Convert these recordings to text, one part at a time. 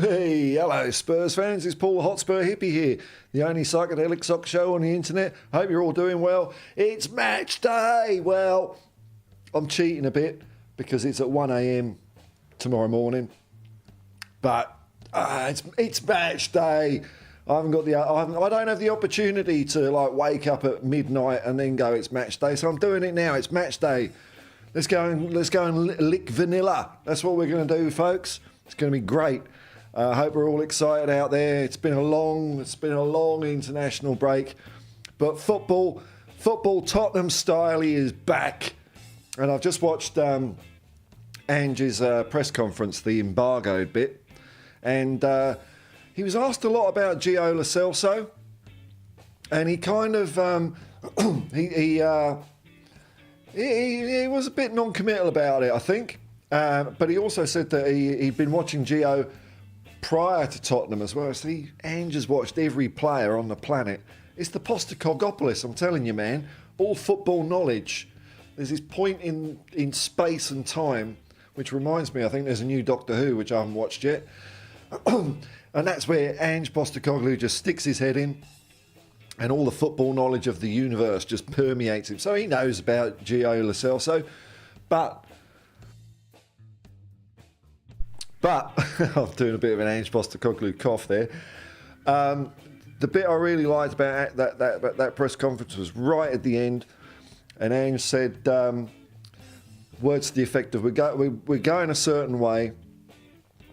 Hey, hello Spurs fans, it's Paul the Hotspur Hippie here, the only psychedelic sock show on the internet. Hope you're all doing well. It's match day! Well, I'm cheating a bit because it's at 1 a.m. tomorrow morning, but it's match day. I don't have the opportunity to like wake up at midnight and then go, it's match day, so I'm doing it now. It's match day. Let's go and lick vanilla. That's what we're going to do, folks. It's going to be great. I hope we're all excited out there. It's been a long international break, but football Tottenham style is back. And I've just watched Ange's press conference, the embargoed bit, and he was asked a lot about Gio Lo Celso, and he kind of he was a bit non-committal about it, I think. But he also said that he'd been watching Gio prior to Tottenham as well. So Ange has watched every player on the planet. It's the Postecoglou, I'm telling you, man. All football knowledge. There's this point in space and time, which reminds me, I think there's a new Doctor Who, which I haven't watched yet. And that's where Ange Postecoglou just sticks his head in, and all the football knowledge of the universe just permeates him. So he knows about Gio Lo Celso, but I'm doing a bit of an Ange Postecoglou cough there. The bit I really liked about that press conference was right at the end, and Ange said words to the effect of, we're going a certain way,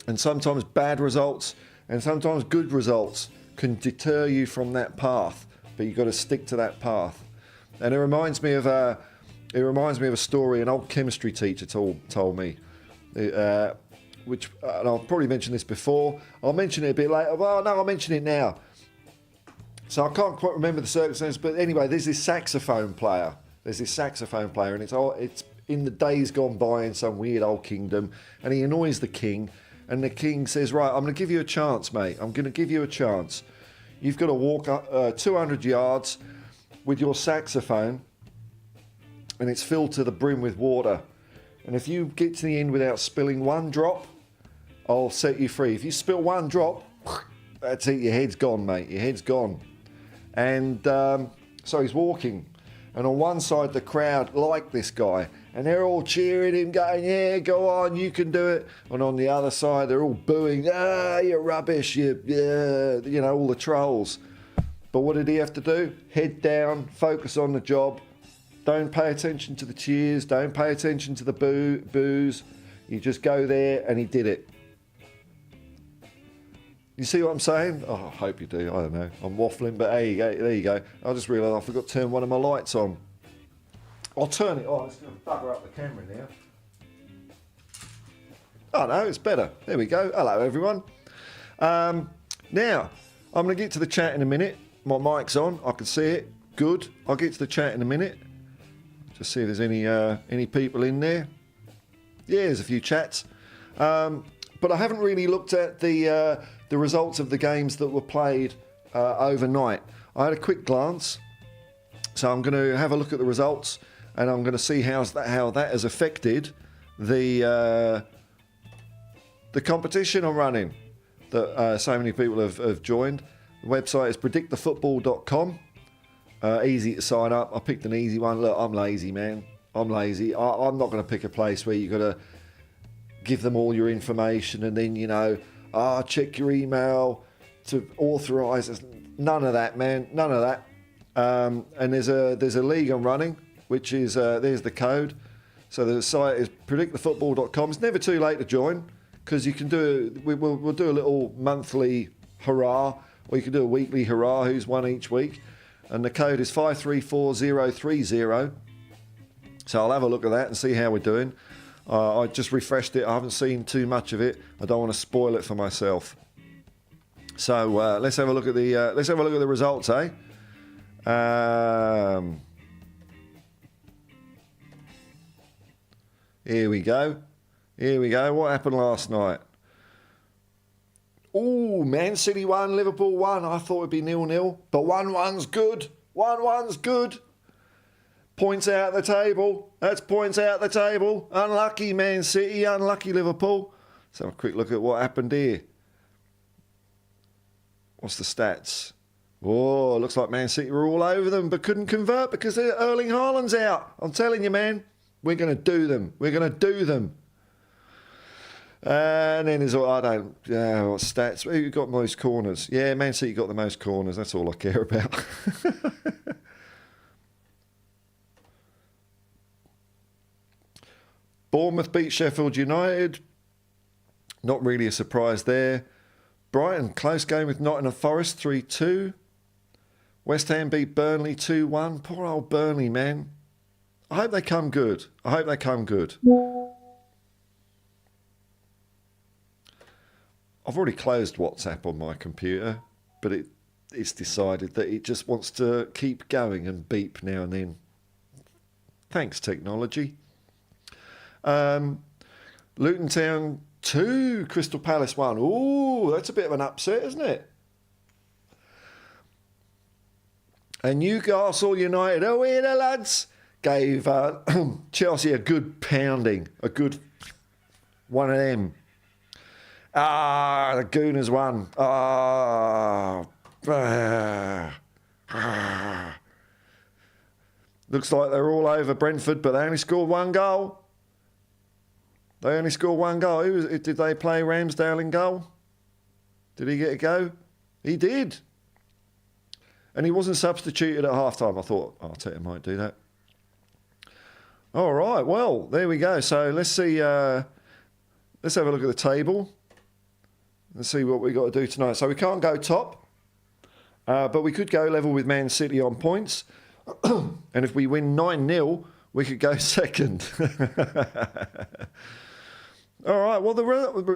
and sometimes bad results and sometimes good results can deter you from that path, but you've got to stick to that path. And it reminds me of a story an old chemistry teacher told me. Which, and I've probably mentioned this before. I'll mention it a bit later. Well, no, I'll mention it now. So I can't quite remember the circumstances, but anyway, there's this saxophone player. And it's in the days gone by in some weird old kingdom, and he annoys the king, and the king says, right, I'm going to give you a chance, mate. I'm going to give you a chance. You've got to walk 200 yards with your saxophone, and it's filled to the brim with water. And if you get to the end without spilling one drop, I'll set you free. If you spill one drop, that's it, your head's gone, mate. Your head's gone. And so he's walking. And on one side, the crowd like this guy. And they're all cheering him, going, yeah, go on, you can do it. And on the other side, they're all booing, you're rubbish, all the trolls. But what did he have to do? Head down, focus on the job. Don't pay attention to the cheers. Don't pay attention to the boos. You just go there, and he did it. You see what I'm saying? Oh, I hope you do. I don't know. I'm waffling, but there you go. I just realised I forgot to turn one of my lights on. I'll turn it on. It's going to bugger up the camera now. Oh, no, it's better. There we go. Hello, everyone. Now, I'm going to get to the chat in a minute. My mic's on. I can see it. Good. I'll get to the chat in a minute. Just see if there's any people in there. Yeah, there's a few chats. But I haven't really looked at the results of the games that were played overnight. I had a quick glance. So I'm going to have a look at the results, and I'm going to see how that has affected the competition I'm running that so many people have joined. The website is predictthefootball.com. Easy to sign up. I picked an easy one. Look, I'm lazy, man. I'm lazy. I'm not going to pick a place where you've got to give them all your information and then, check your email to authorise. None of that, man. None of that. And there's a league I'm running, which is, there's the code. So the site is predictthefootball.com. It's never too late to join, because you can we'll do a little monthly hurrah, or you can do a weekly hurrah, who's won each week. And the code is 534030. So I'll have a look at that and see how we're doing. I just refreshed it. I haven't seen too much of it. I don't want to spoil it for myself. So let's have a look at the results, eh? Here we go. What happened last night? Oh, Man City 1, Liverpool 1. I thought it'd be 0-0, but 1-1's good. 1-1's good. Points out the table. That's points out the table. Unlucky Man City, unlucky Liverpool. Let's have a quick look at what happened here. What's the stats? Oh, looks like Man City were all over them, but couldn't convert because Erling Haaland's out. I'm telling you, man, we're going to do them. We're going to do them. And then there's, what stats? Who got most corners? Yeah, Man City got the most corners. That's all I care about. Bournemouth beat Sheffield United. Not really a surprise there. Brighton, close game with Nottingham Forest, 3-2. West Ham beat Burnley 2-1. Poor old Burnley, man. I hope they come good. I hope they come good. I've already closed WhatsApp on my computer, but it's decided that it just wants to keep going and beep now and then. Thanks, technology. Luton Town 2, Crystal Palace 1. Ooh, that's a bit of an upset, isn't it? And Newcastle United, oh, here the lads, gave Chelsea a good pounding, a good one of them. The Gooners won. Looks like they're all over Brentford, but they only scored one goal. They only scored one goal. Did they play Ramsdale in goal? Did he get a go? He did. And he wasn't substituted at half-time. I thought Arteta might do that. All right, well, there we go. So let's see. Let's have a look at the table. Let's see what we got to do tonight. So we can't go top, but we could go level with Man City on points. And if we win 9-0, we could go second. All right. Well,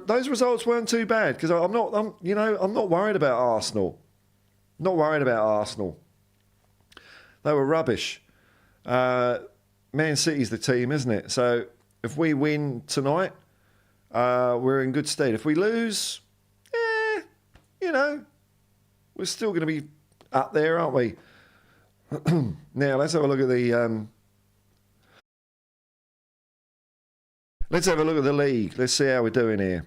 those results weren't too bad because I'm not worried about Arsenal. Not worried about Arsenal. They were rubbish. Man City's the team, isn't it? So if we win tonight, we're in good stead. If we lose, we're still going to be up there, aren't we? Now let's have a look at the. Let's have a look at the league. Let's see how we're doing here.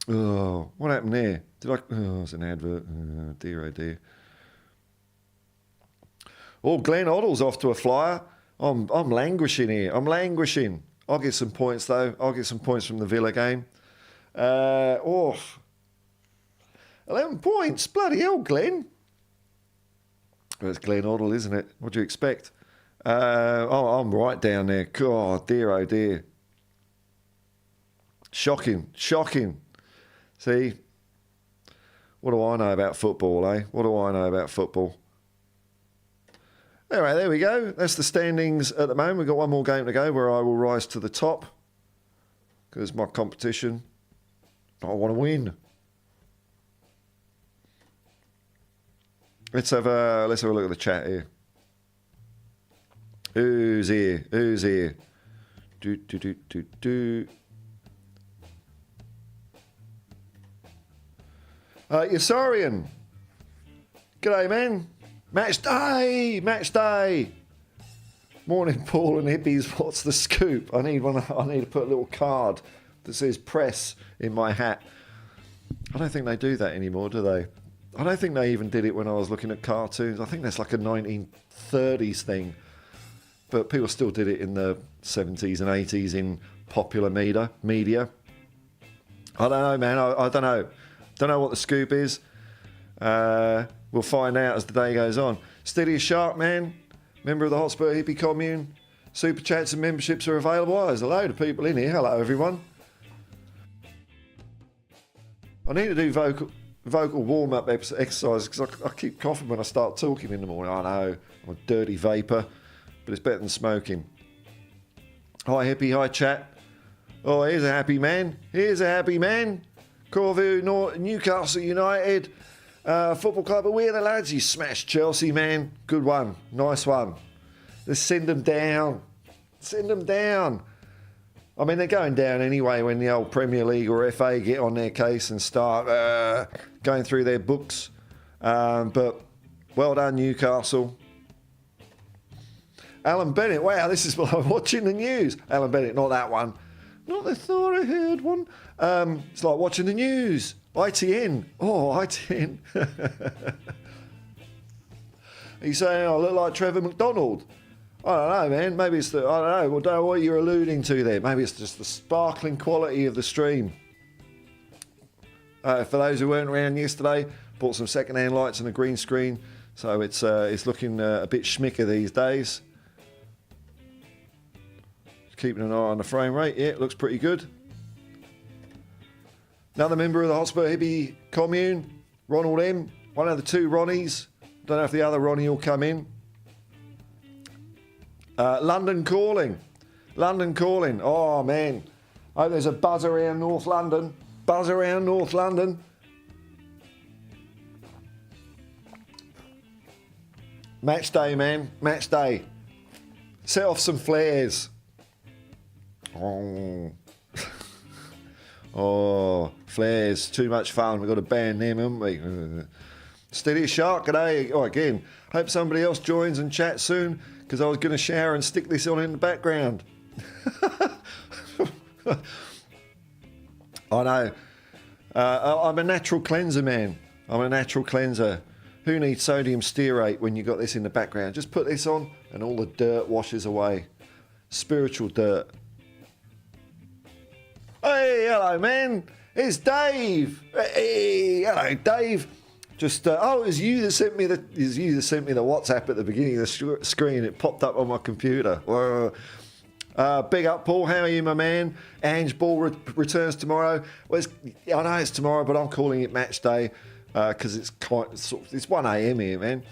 Oh, what happened there? Oh, it's an advert. Oh, dear, oh dear. Oh, Glenn Oddle's off to a flyer. I'm languishing here. I'm languishing. I'll get some points, though. I'll get some points from the Villa game. 11 points. Bloody hell, Glenn. Well, it's Glenn Oddle, isn't it? What do you expect? I'm right down there. God, dear, oh dear. Shocking. See, what do I know about football, eh? What do I know about football? Anyway, there we go. That's the standings at the moment. We've got one more game to go where I will rise to the top because my competition, I want to win. Let's have a look at the chat here. Who's here? Yasarian. G'day, man. Matchday. Morning, Paul and Hippies. What's the scoop? I need to put a little card that says press in my hat. I don't think they do that anymore, do they? I don't think they even did it when I was looking at cartoons. I think that's like a 1930s thing. But people still did it in the 70s and 80s in popular media. I don't know, man. I don't know. Don't know what the scoop is. We'll find out as the day goes on. Steady as shark, man. Member of the Hotspur Hippie commune. Super chats and memberships are available. Oh, there's a load of people in here. Hello, everyone. I need to do vocal warm-up exercise because I keep coughing when I start talking in the morning. I know, I'm a dirty vapour, but it's better than smoking. Hi, Hippie. Hi, chat. Oh, here's a happy man. Corvu, Newcastle United Football Club. But we're the lads. You smashed Chelsea, man. Good one. Nice one. Let's send them down. I mean, they're going down anyway when the old Premier League or FA get on their case and start going through their books. But well done, Newcastle. Alan Bennett, wow, this is what I'm watching the news. Alan Bennett, not that one. Not the thought I heard one. It's like watching the news. ITN. Oh, ITN. He's saying, I look like Trevor McDonald. I don't know, man. Maybe it's the, I don't know. Well, don't know what you're alluding to there. Maybe it's just the sparkling quality of the stream. For those who weren't around yesterday, bought some second-hand lights and a green screen. So it's looking a bit schmicker these days. Keeping an eye on the frame rate. Yeah, it looks pretty good. Another member of the Hotspur Hippie commune, Ronald M. One of the two Ronnies. Don't know if the other Ronnie will come in. London calling. London calling. Oh, man. I hope there's a buzz around North London. Buzz around North London. Match day, man. Match day. Set off some flares. Oh. Oh, flares. Too much fun. We've got to ban them, haven't we? Steady as shark today. Oh, again. Hope somebody else joins and chats soon, because I was going to shower and stick this on in the background. I know. I'm a natural cleanser, man. I'm a natural cleanser. Who needs sodium stearate when you got this in the background? Just put this on and all the dirt washes away. Spiritual dirt. Hey, hello, man. It's Dave. Hey, hello, Dave. Just it was you that sent me the WhatsApp at the beginning of the screen. It popped up on my computer. Big up, Paul. How are you, my man? Ange Ball returns tomorrow. Well, I know it's tomorrow, but I'm calling it match day because it's 1 a.m. here, man.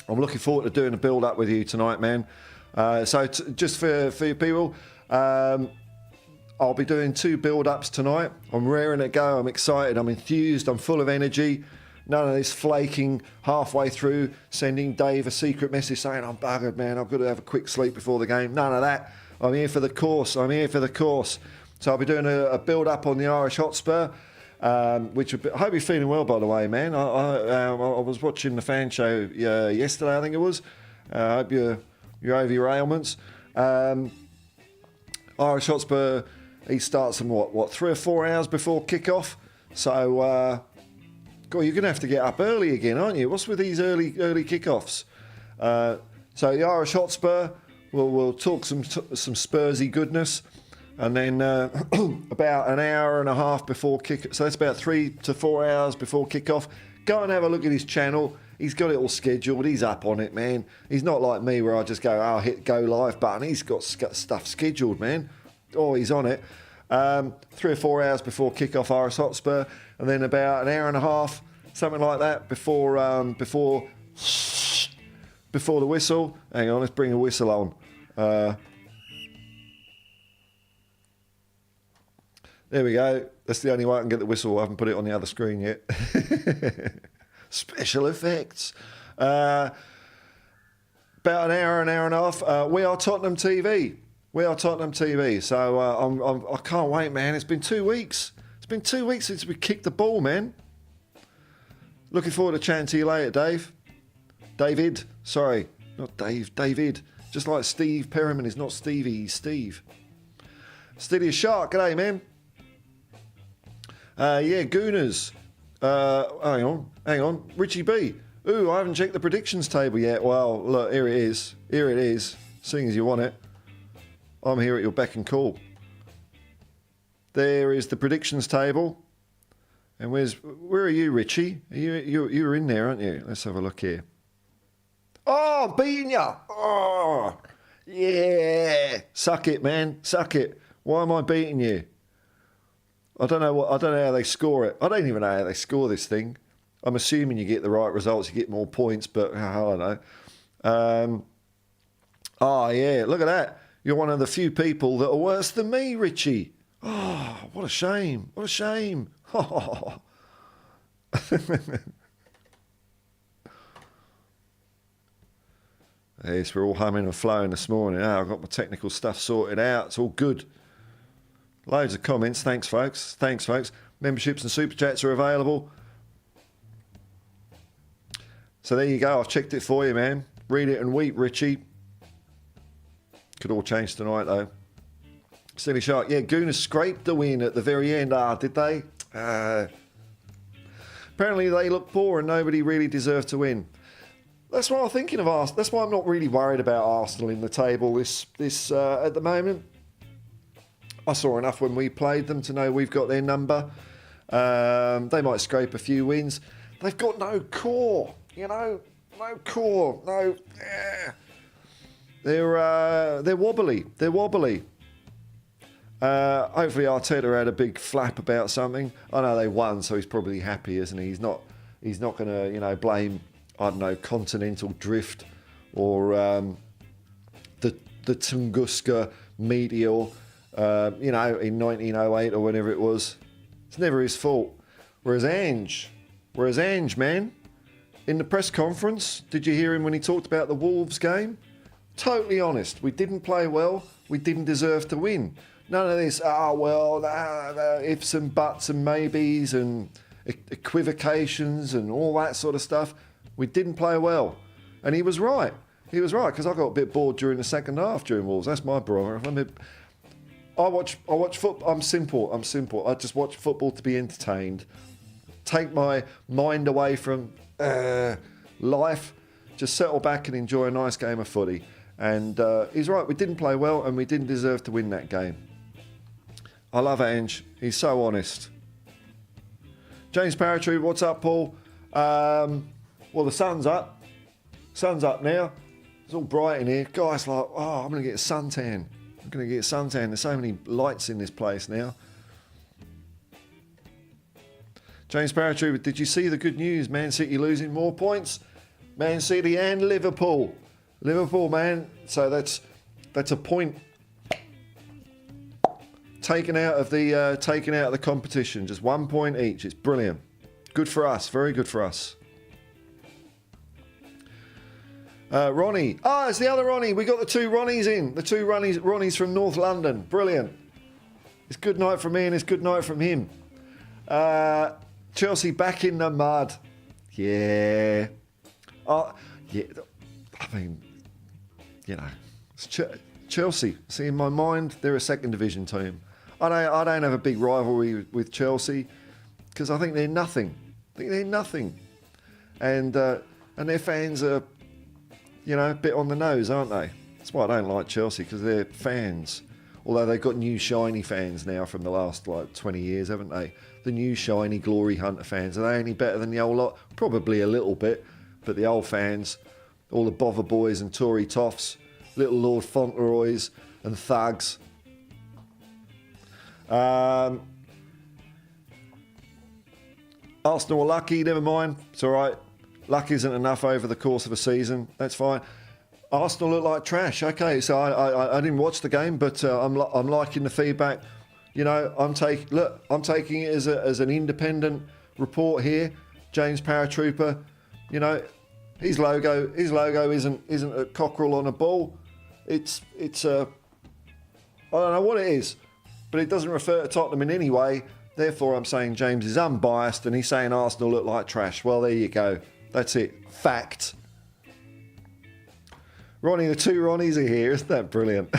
I'm looking forward to doing a build up with you tonight, man. So just for you people. I'll be doing 2 build-ups tonight. I'm raring to go. I'm excited. I'm enthused. I'm full of energy. None of this flaking halfway through, sending Dave a secret message saying, I'm buggered, man. I've got to have a quick sleep before the game. None of that. I'm here for the course. I'm here for the course. So I'll be doing a build-up on the Irish Hotspur, which I hope you're feeling well, by the way, man. I was watching the fan show yesterday, I think it was. I hope you're over your ailments. Irish Hotspur, he starts in what 3 or 4 hours before kick-off. So, God, you're going to have to get up early again, aren't you? What's with these early kick-offs? So the Irish Hotspur, we'll talk some Spursy goodness. And then about an hour and a half before kick, so that's about 3 to 4 hours before kick-off. Go and have a look at his channel. He's got it all scheduled. He's up on it, man. He's not like me where I just go, hit go live button. He's got stuff scheduled, man. Oh, he's on it. 3 or 4 hours before kick-off, Irish Hotspur, and then about an hour and a half, something like that, before the whistle. Hang on, let's bring a whistle on. There we go. That's the only way I can get the whistle. I haven't put it on the other screen yet. Special effects. About an hour and a half. We are Tottenham TV. We are Tottenham TV. So I can't wait, man. It's been 2 weeks. It's been 2 weeks since we kicked the ball, man. Looking forward to chatting to you later, Dave. David. Sorry, not Dave. David. Just like Steve Perriman is not Stevie, he's Steve. Steady as shark. G'day, man. Yeah, Gooners. Hang on. Richie B. Ooh, I haven't checked the predictions table yet. Well, look, here it is. Here it is. Seeing as you want it. I'm here at your beck and call. There is the predictions table. And where are you, Richie? You're in there, aren't you? Let's have a look here. Oh, beating you. Oh, yeah. Suck it, man. Suck it. Why am I beating you? I don't know how they score it. I don't even know how they score this thing. I'm assuming you get the right results, you get more points, but I don't know. Oh, yeah, look at that. You're one of the few people that are worse than me, Richie. Oh, what a shame. What a shame. Oh. Yes, we're all humming and flowing this morning. Oh, I've got my technical stuff sorted out. It's all good. Loads of comments. Thanks, folks. Thanks, folks. Memberships and super chats are available. So there you go. I've checked it for you, man. Read it and weep, Richie. Could all change tonight, though. Silly Shark. Yeah, Gooners scraped the win at the very end. Did they? Apparently they looked poor and nobody really deserved to win. That's why I'm thinking of Arsenal. That's why I'm not really worried about Arsenal in the table this at the moment. I saw enough when we played them to know we've got their number. They might scrape a few wins. They've got no core, no core, no. They're wobbly. They're wobbly. Hopefully Arteta had a big flap about something. I know they won, so he's probably happy, isn't he? He's not going to, blame, I don't know, continental drift or the Tunguska meteor, in 1908 or whenever it was. It's never his fault. Whereas Ange, man, in the press conference, did you hear him when he talked about the Wolves game? Totally honest. We didn't play well. We didn't deserve to win. None of this, ifs and buts and maybes and equivocations and all that sort of stuff. We didn't play well. And he was right. He was right, because I got a bit bored during the second half during Wolves. That's my barometer. I watch football. I'm simple. I just watch football to be entertained. Take my mind away from life. Just settle back and enjoy a nice game of footy. And he's right. We didn't play well and we didn't deserve to win that game. I love Ange. He's so honest. James Paratrooper, what's up, Paul? Well, the sun's up. Sun's up now. It's all bright in here. Guys, I'm going to get a suntan. There's so many lights in this place now. James Paratrooper, did you see the good news? Man City losing more points. Man City and Liverpool. Liverpool, man. So that's a point taken out of the competition. Just 1 point each. It's brilliant. Good for us. Very good for us. Ronnie. It's the other Ronnie. We got the two Ronnies in. The two Ronnies from North London. Brilliant. It's good night from me and it's good night from him. Chelsea back in the mud. Yeah. Yeah. I mean, it's Chelsea. See, in my mind, they're a second division team. I don't have a big rivalry with Chelsea because I think they're nothing. And their fans are, a bit on the nose, aren't they? That's why I don't like Chelsea, because they're fans. Although they've got new shiny fans now from the last 20 years, haven't they? The new shiny glory hunter fans. Are they any better than the old lot? Probably a little bit. But the old fans, all the Bother boys and Tory toffs, little Lord Fauntleroys and thugs. Arsenal are lucky, never mind. It's all right. Luck isn't enough over the course of a season. That's fine. Arsenal look like trash. Okay, so I didn't watch the game, but I'm liking the feedback. I'm taking it as an independent report here. James Paratrooper, his logo isn't a cockerel on a ball. It's I don't know what it is, but it doesn't refer to Tottenham in any way. Therefore, I'm saying James is unbiased, and he's saying Arsenal look like trash. Well, there you go. That's it. Fact. Ronnie, the two Ronnies are here. Isn't that brilliant?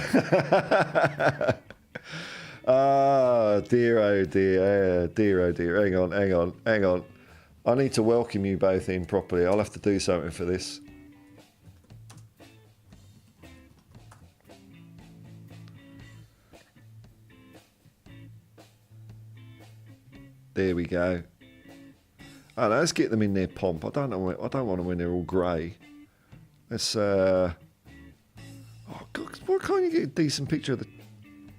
Dear, oh dear. Dear, oh dear. Hang on. I need to welcome you both in properly. I'll have to do something for this. There we go. Oh, let's get them in their pomp. I don't want them when they're all grey. Let's. Oh God, why can't you get a decent picture of the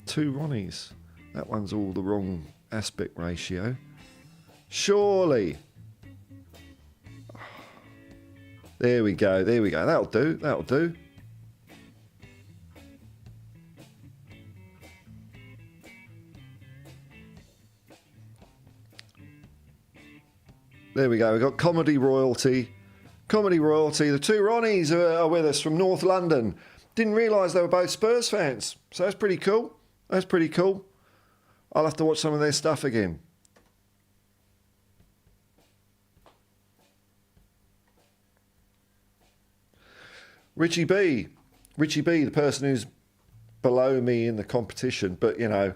two Ronnies? That one's all the wrong aspect ratio. Surely. There we go. That'll do. There we go. We've got comedy royalty. The two Ronnies are with us from North London. Didn't realise they were both Spurs fans. So that's pretty cool. I'll have to watch some of their stuff again. Richie B, the person who's below me in the competition. But, you know,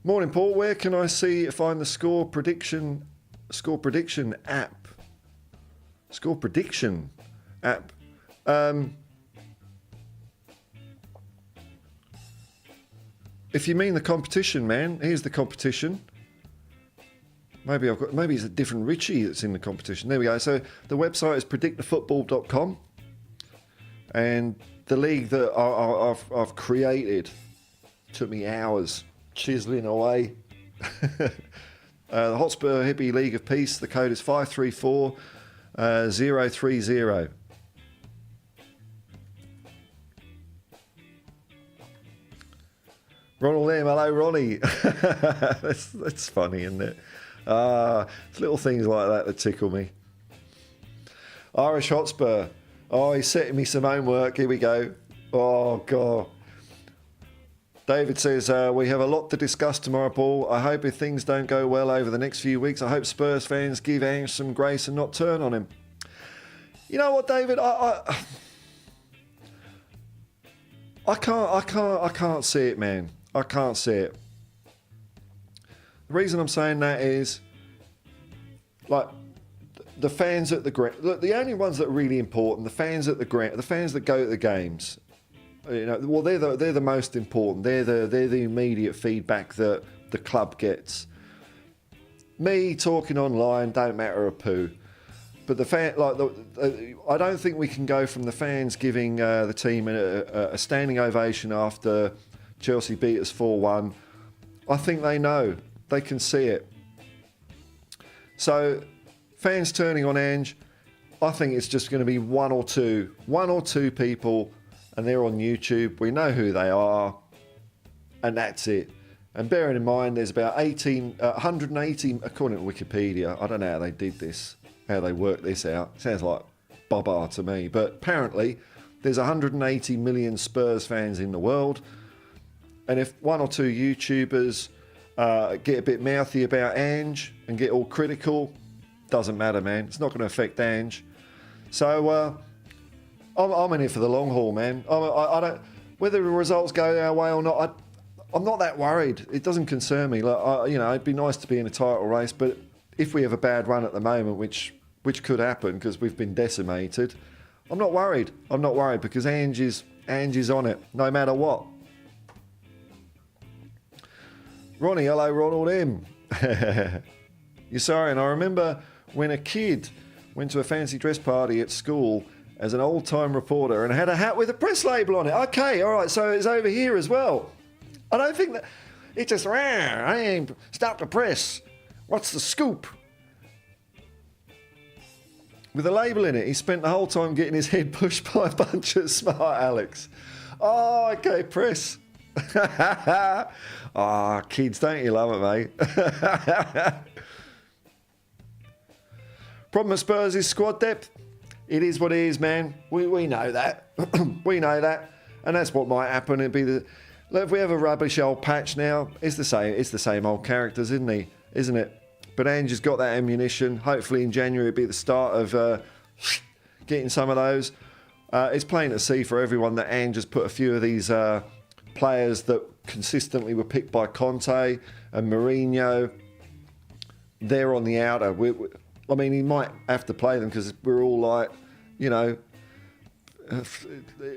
morning, Paul. Where can I find the score prediction app? Score prediction app. If you mean the competition, man, here's the competition. Maybe it's a different Richie that's in the competition. There we go. So the website is predictthefootball.com, and the league that I've created took me hours chiseling away. The Hotspur Hippie League of Peace. The code is 534030. Ronald M. Hello, Ronnie. That's funny, isn't it? It's little things like that tickle me. Irish Hotspur. Oh, he's setting me some homework. Here we go. Oh, God. David says, we have a lot to discuss tomorrow, Paul. I hope if things don't go well over the next few weeks, I hope Spurs fans give Ange some grace and not turn on him. You know what, David? I can't see it, man. I can't see it. The reason I'm saying that is, like, the fans at the ground. Look, the only ones that are really important, the fans at the ground, the fans that go to the games. You know, well, they're the most important. They're the immediate feedback that the club gets. Me talking online don't matter a poo. But the fan, I don't think we can go from the fans giving the team a standing ovation after Chelsea beat us 4-1. I think they know. They can see it. So, fans turning on Ange, I think it's just going to be one or two people, and they're on YouTube. We know who they are, and that's it. And bearing in mind, there's about 180, according to Wikipedia. I don't know how they did this, how they worked this out. Sounds like baba to me. But apparently, there's 180 million Spurs fans in the world. And if one or two YouTubers get a bit mouthy about Ange and get all critical, doesn't matter, man. It's not going to affect Ange. So I'm in it for the long haul, man. I don't, whether the results go our way or not. I'm not that worried. It doesn't concern me. Like, it'd be nice to be in a title race, but if we have a bad run at the moment, which could happen because we've been decimated, I'm not worried. I'm not worried because Ange is on it, no matter what. Ronnie, hello, Ronald M. You're sorry, and I remember when a kid went to a fancy dress party at school as an old-time reporter and had a hat with a press label on it. Okay, all right, so it's over here as well. I don't think that... It's just, I ain't stop the press. What's the scoop? With a label in it, he spent the whole time getting his head pushed by a bunch of smart Alex. Oh, okay, press. Kids, don't you love it, mate? Problem at Spurs is squad depth. It is what it is, man. We know that. We know that. And that's what might happen. It'd be look, if we have a rubbish old patch now, it's the same old characters, isn't it? But Ange has got that ammunition. Hopefully in January it'll be the start of getting some of those. It's plain to see for everyone that Ange has put a few of these players that consistently were picked by Conte and Mourinho, they're on the outer. I mean, he might have to play them because we're all like,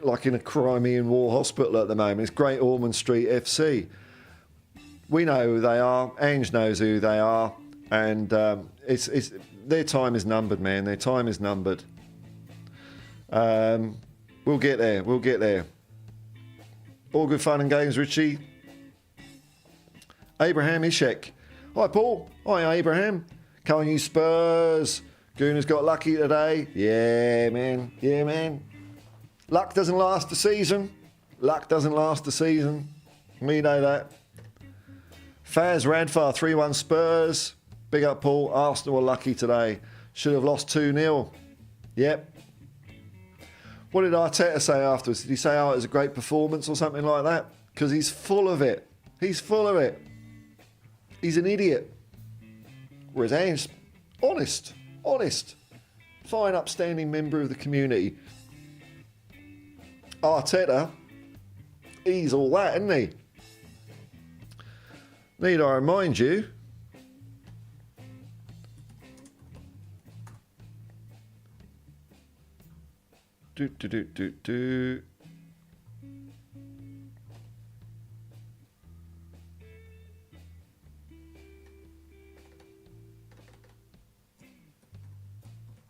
like in a Crimean War hospital at the moment. It's Great Ormond Street FC. We know who they are. Ange knows who they are. And it's their time is numbered, man. Their time is numbered. We'll get there. We'll get there. All good fun and games, Richie. Abraham Ishek. Hi, Paul. Hi, Abraham. Come on, you Spurs. Gooner's got lucky today. Yeah, man. Yeah, man. Luck doesn't last the season. Luck doesn't last the season. We know that. Faz Radfar, 3-1 Spurs. Big up, Paul. Arsenal were lucky today. Should have lost 2-0. Yep. What did Arteta say afterwards? Did he say, it was a great performance or something like that? Because he's full of it. He's full of it. He's an idiot. Whereas Ange, honest. Fine, upstanding member of the community. Arteta, He's all that, isn't he? Need I remind you? Do.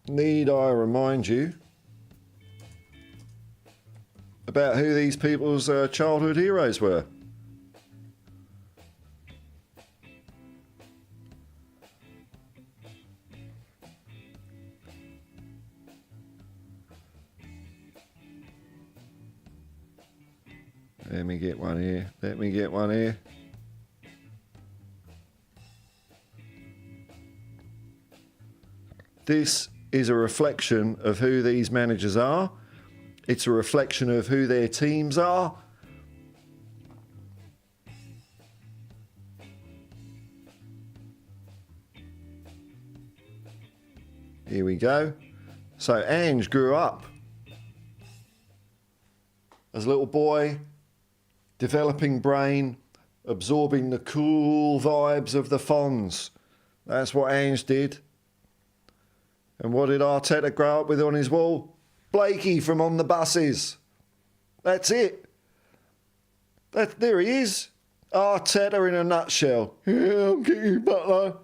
Need I remind you about who these people's childhood heroes were? Let me get one here. This is a reflection of who these managers are. It's a reflection of who their teams are. Here we go. So Ange grew up as a little boy, developing brain, absorbing the cool vibes of the Fonz. That's what Ange did. And what did Arteta grow up with on his wall? Blakey from On the Buses. That's it. There he is. Arteta in a nutshell. Yeah, I'm getting you, Butler.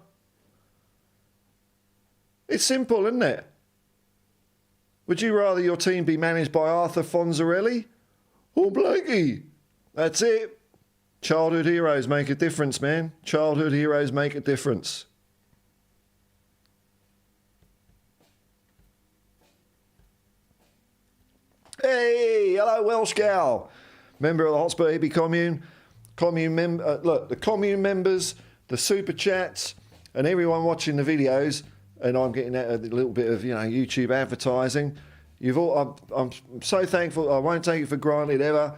It's simple, isn't it? Would you rather your team be managed by Arthur Fonzarelli or Blakey? That's it. Childhood heroes make a difference, man. Childhood heroes make a difference. Hey, hello Welsh gal, member of the Hotspur Hippie commune. Look, the commune members, the super chats, and everyone watching the videos, and I'm getting a little bit of YouTube advertising. I'm so thankful. I won't take it for granted ever.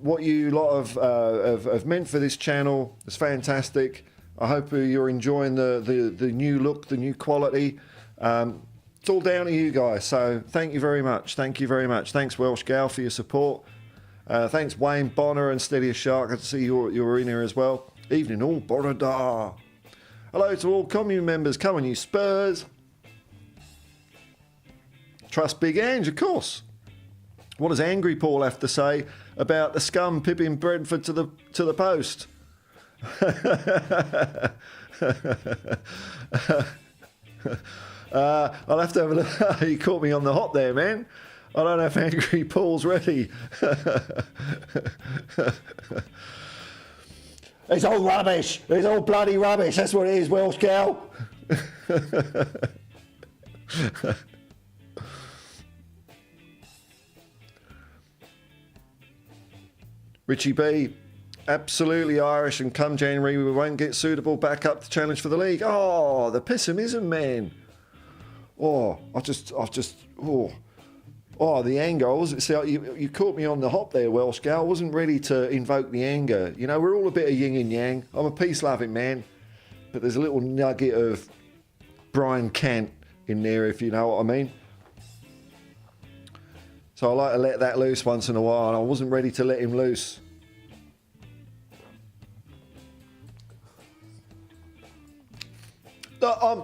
What you lot have meant for this channel is fantastic. I hope you're enjoying the new look, the new quality. It's all down to you guys, so thank you very much. Thank you very much. Thanks, Welsh Gal, for your support. Thanks, Wayne Bonner and Steady as Shark. I can see you're in here as well. Evening all, Borada. Hello to all commune members. Come on, you Spurs. Trust Big Ange, of course. What does Angry Paul have to say about the scum pipping Brentford to the post? I'll have to have a look. You caught me on the hop there, man. I don't know if Angry Paul's ready. It's all rubbish. It's all bloody rubbish. That's what it is, Welsh gal. Richie B, absolutely Irish, and come January we won't get suitable back up to challenge for the league. Oh, the pessimism, man. Oh, the anger. See, you caught me on the hop there, Welsh gal. I wasn't ready to invoke the anger. We're all a bit of yin and yang. I'm a peace-loving man, but there's a little nugget of Brian Kent in there, if you know what I mean. So I like to let that loose once in a while, and I wasn't ready to let him loose. I'm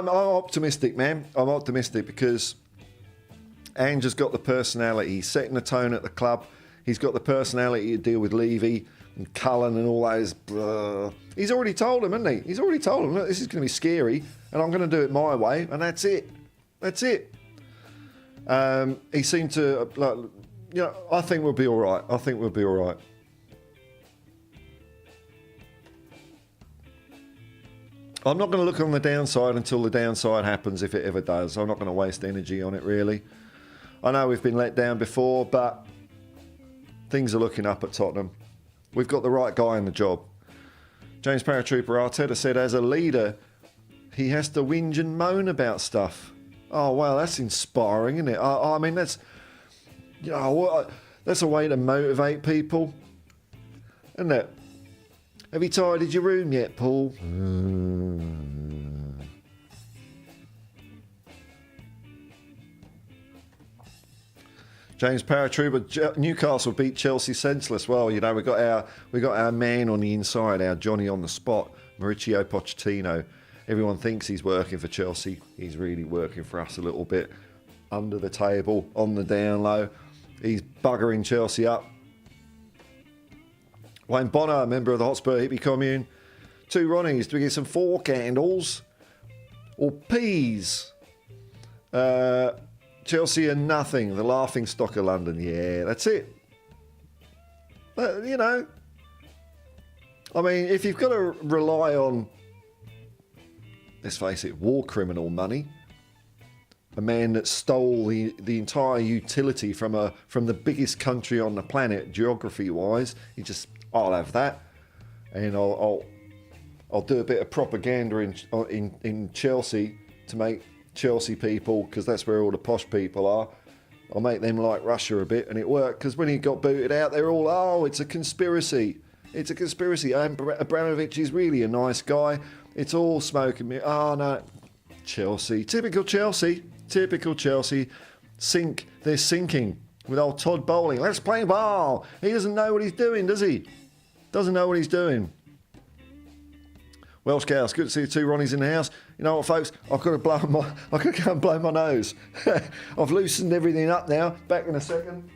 optimistic, man. I'm optimistic because Ange has got the personality. He's setting the tone at the club. He's got the personality to deal with Levy and Cullen and all those. He's already told him, hasn't he? He's already told him, look, this is going to be scary, and I'm going to do it my way, and that's it. That's it. He seemed to, I think we'll be all right. I think we'll be all right. I'm not going to look on the downside until the downside happens, if it ever does. I'm not going to waste energy on it, really. I know we've been let down before, but things are looking up at Tottenham. We've got the right guy in the job. James Paratrooper Arteta said, as a leader, he has to whinge and moan about stuff. Oh, wow, that's inspiring, isn't it? I mean, that's a way to motivate people, isn't it? Have you tidied your room yet, Paul? James Paratrooper, Newcastle beat Chelsea senseless. Well, you know, we got our man on the inside, our Johnny on the spot, Mauricio Pochettino. Everyone thinks he's working for Chelsea. He's really working for us a little bit. Under the table, on the down low. He's buggering Chelsea up. Wayne Bonner, a member of the Hotspur Hippie commune. 2 Ronnies. Do we get some 4 candles? Or peas? Chelsea are nothing. The laughing stock of London. Yeah, that's it. But, you know, I mean, if you've got to rely on, let's face it, war criminal money, a man that stole the entire utility from the biggest country on the planet, geography-wise, I'll have that, and I'll do a bit of propaganda in Chelsea to make Chelsea people, because that's where all the posh people are. I'll make them like Russia a bit, and it worked, because when he got booted out, they were all, oh, it's a conspiracy. It's a conspiracy. Abramovich is really a nice guy. It's all smoke and mirrors. Oh, no. Chelsea. Typical Chelsea. They're sinking with old Todd Bowling. Let's play ball. He doesn't know what he's doing, does he? Doesn't know what he's doing. Welsh Cows, good to see the 2 Ronnies in the house. You know what, folks? I've got to go and blow my nose. I've loosened everything up now. Back in a second.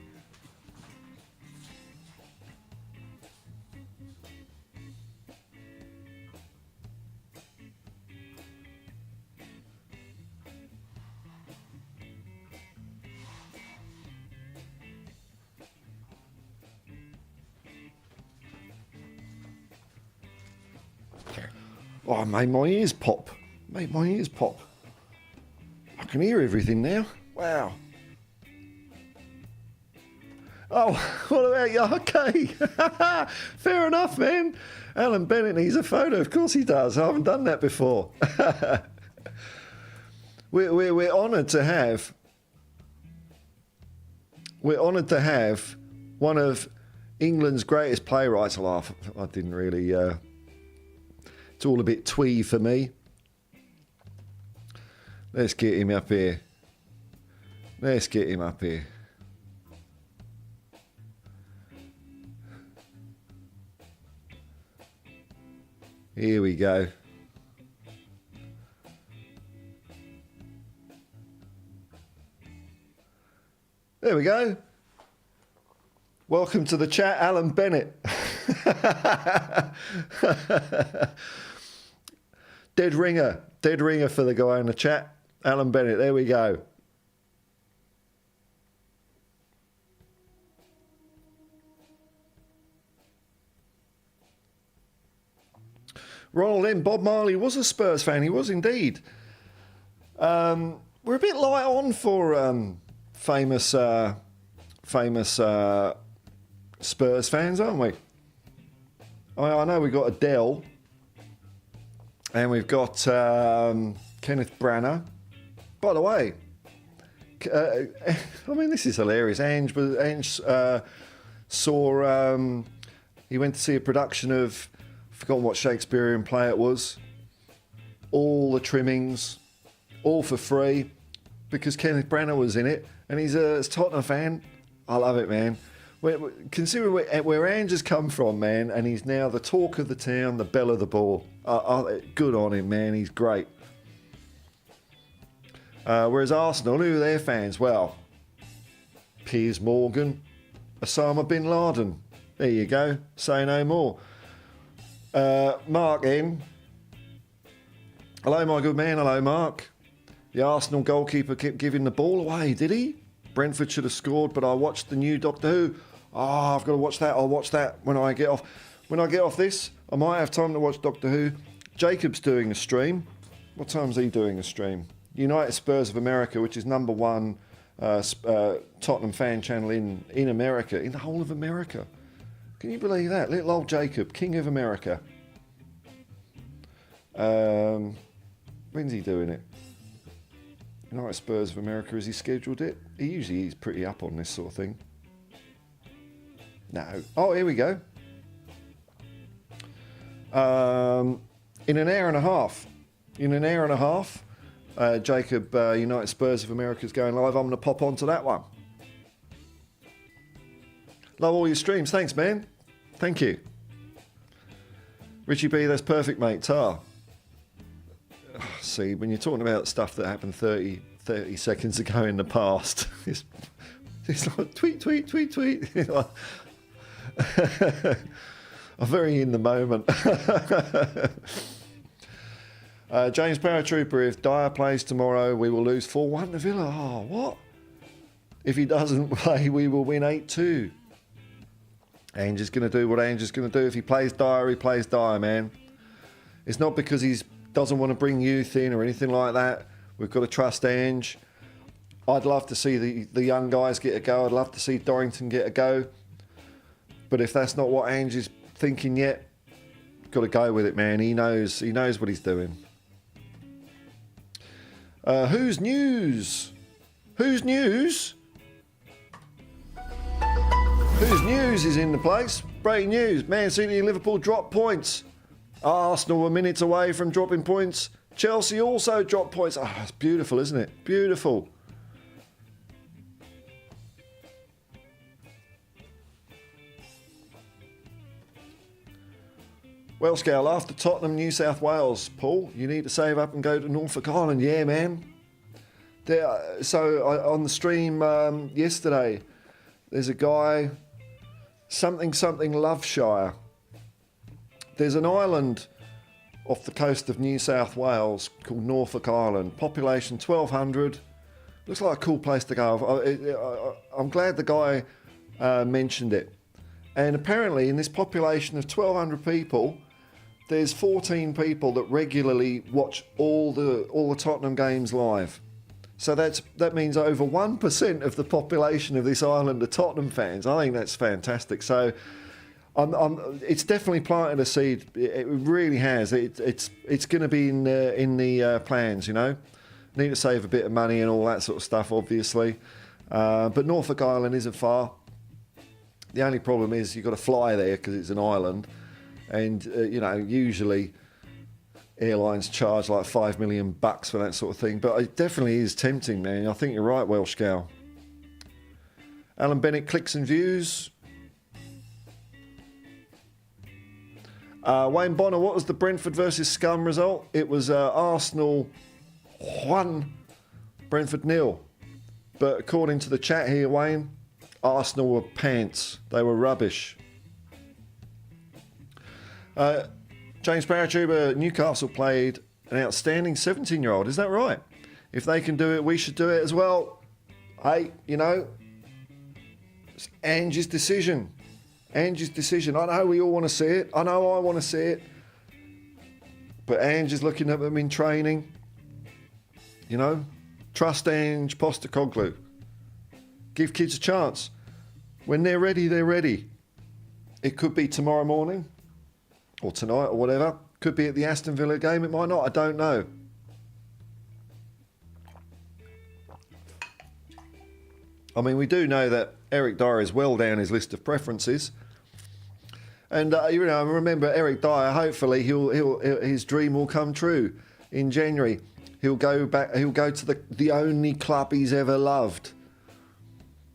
Oh, I made my ears pop. I can hear everything now. Wow. Oh, what about you? Okay. Fair enough, man. Alan Bennett needs a photo. Of course he does. I haven't done that before. We're honoured to have one of England's greatest playwrights. I didn't really... It's all a bit twee for me. Let's get him up here. Here we go. There we go. Welcome to the chat, Alan Bennett. Dead ringer for the guy in the chat, Alan Bennett. There we go. Ronald M. Bob Marley was a Spurs fan. He was indeed. We're a bit light on for famous Spurs fans, aren't we? I know we've got Adele. And we've got Kenneth Branagh. By the way, I mean, this is hilarious. Ange saw, he went to see a production of, I've forgotten what Shakespearean play it was. All the trimmings, all for free, because Kenneth Branagh was in it. And he's a Tottenham fan. I love it, man. Consider where Ange has come from, man, and he's now the talk of the town, the belle of the ball. Good on him, man. He's great. Whereas Arsenal, who are their fans? Well, Piers Morgan, Osama bin Laden. There you go. Say no more. Mark N. Hello, my good man. Hello, Mark. The Arsenal goalkeeper kept giving the ball away, did he? Brentford should have scored, but I watched the new Doctor Who. Oh, I've got to watch that. I'll watch that when I get off. When I get off this, I might have time to watch Doctor Who. Jacob's doing a stream. What time's he doing a stream? United Spurs of America, which is number one Tottenham fan channel in America, in the whole of America. Can you believe that? Little old Jacob, King of America. When's he doing it? United Spurs of America, has he scheduled it? He usually is pretty up on this sort of thing. No. Oh, here we go. In an hour and a half. Jacob, United Spurs of America is going live. I'm going to pop onto that one. Love all your streams. Thanks, man. Thank you. Richie B, that's perfect, mate. Tar. See, when you're talking about stuff that happened 30 seconds ago in the past, it's like tweet, tweet, tweet, tweet. I'm very in the moment. James Paratrooper, if Dyer plays tomorrow, we will lose 4-1 to Villa. Oh, what? If he doesn't play, we will win 8-2. Ange is going to do what Ange is going to do. If he plays Dyer, he plays Dyer, man. It's not because he doesn't want to bring youth in or anything like that. We've got to trust Ange. I'd love to see the young guys get a go. I'd love to see Dorrington get a go. But if that's not what Ange is thinking yet, got to go with it, man. He knows what he's doing. Who's news? Who's news? Whose news is in the place? Breaking news. Man City and Liverpool drop points. Arsenal were minutes away from dropping points. Chelsea also dropped points. Oh, it's beautiful, isn't it? Beautiful. Well, Scal, after Tottenham, New South Wales, Paul, you need to save up and go to Norfolk Island. Yeah, man. On the stream yesterday, there's a guy, something Loveshire. There's an island off the coast of New South Wales called Norfolk Island. Population 1,200. Looks like a cool place to go. I'm glad the guy mentioned it. And apparently in this population of 1,200 people, there's 14 people that regularly watch all the Tottenham games live. So that means over 1% of the population of this island are Tottenham fans. I think that's fantastic. So it's definitely planted a seed. It really has. It's going to be in the plans, you know. Need to save a bit of money and all that sort of stuff, obviously. But Norfolk Island isn't far. The only problem is you've got to fly there because it's an island. And, usually airlines charge like $5 million for that sort of thing. But it definitely is tempting, man. I think you're right, Welsh Gal. Alan Bennett, clicks and views. Wayne Bonner, what was the Brentford versus Scum result? It was Arsenal 1, Brentford 0. But according to the chat here, Wayne, Arsenal were pants. They were rubbish. James Parachuba, Newcastle played an outstanding 17-year-old. Is that right? If they can do it, we should do it as well. Hey, it's Ange's decision. Ange's decision. I know we all want to see it. I know I want to see it. But Ange is looking at them in training. Trust Ange Postecoglou. Give kids a chance. When they're ready, they're ready. It could be tomorrow morning or tonight or whatever. Could be at the Aston Villa game. It might not. I don't know. I mean, we do know that Eric Dyer is well down his list of preferences. And, remember Eric Dyer, hopefully his dream will come true in January. He'll go back. He'll go to the only club he's ever loved,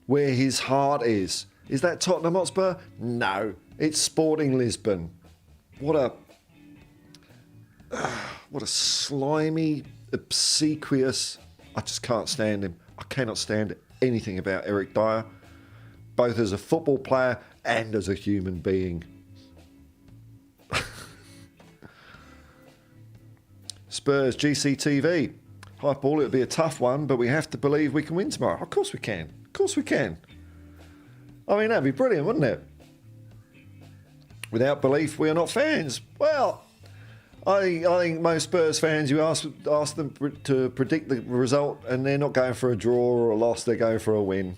where his heart is. Is that Tottenham Hotspur? No, it's Sporting Lisbon. What a slimy, obsequious. I just can't stand him. I cannot stand anything about Eric Dyer, both as a football player and as a human being. Spurs GCTV. Hi Paul, it'll be a tough one, but we have to believe we can win tomorrow. Of course we can. Of course we can. I mean, that'd be brilliant, wouldn't it? Without belief, we are not fans. Well, I think most Spurs fans, you ask them to predict the result, and they're not going for a draw or a loss, they're going for a win.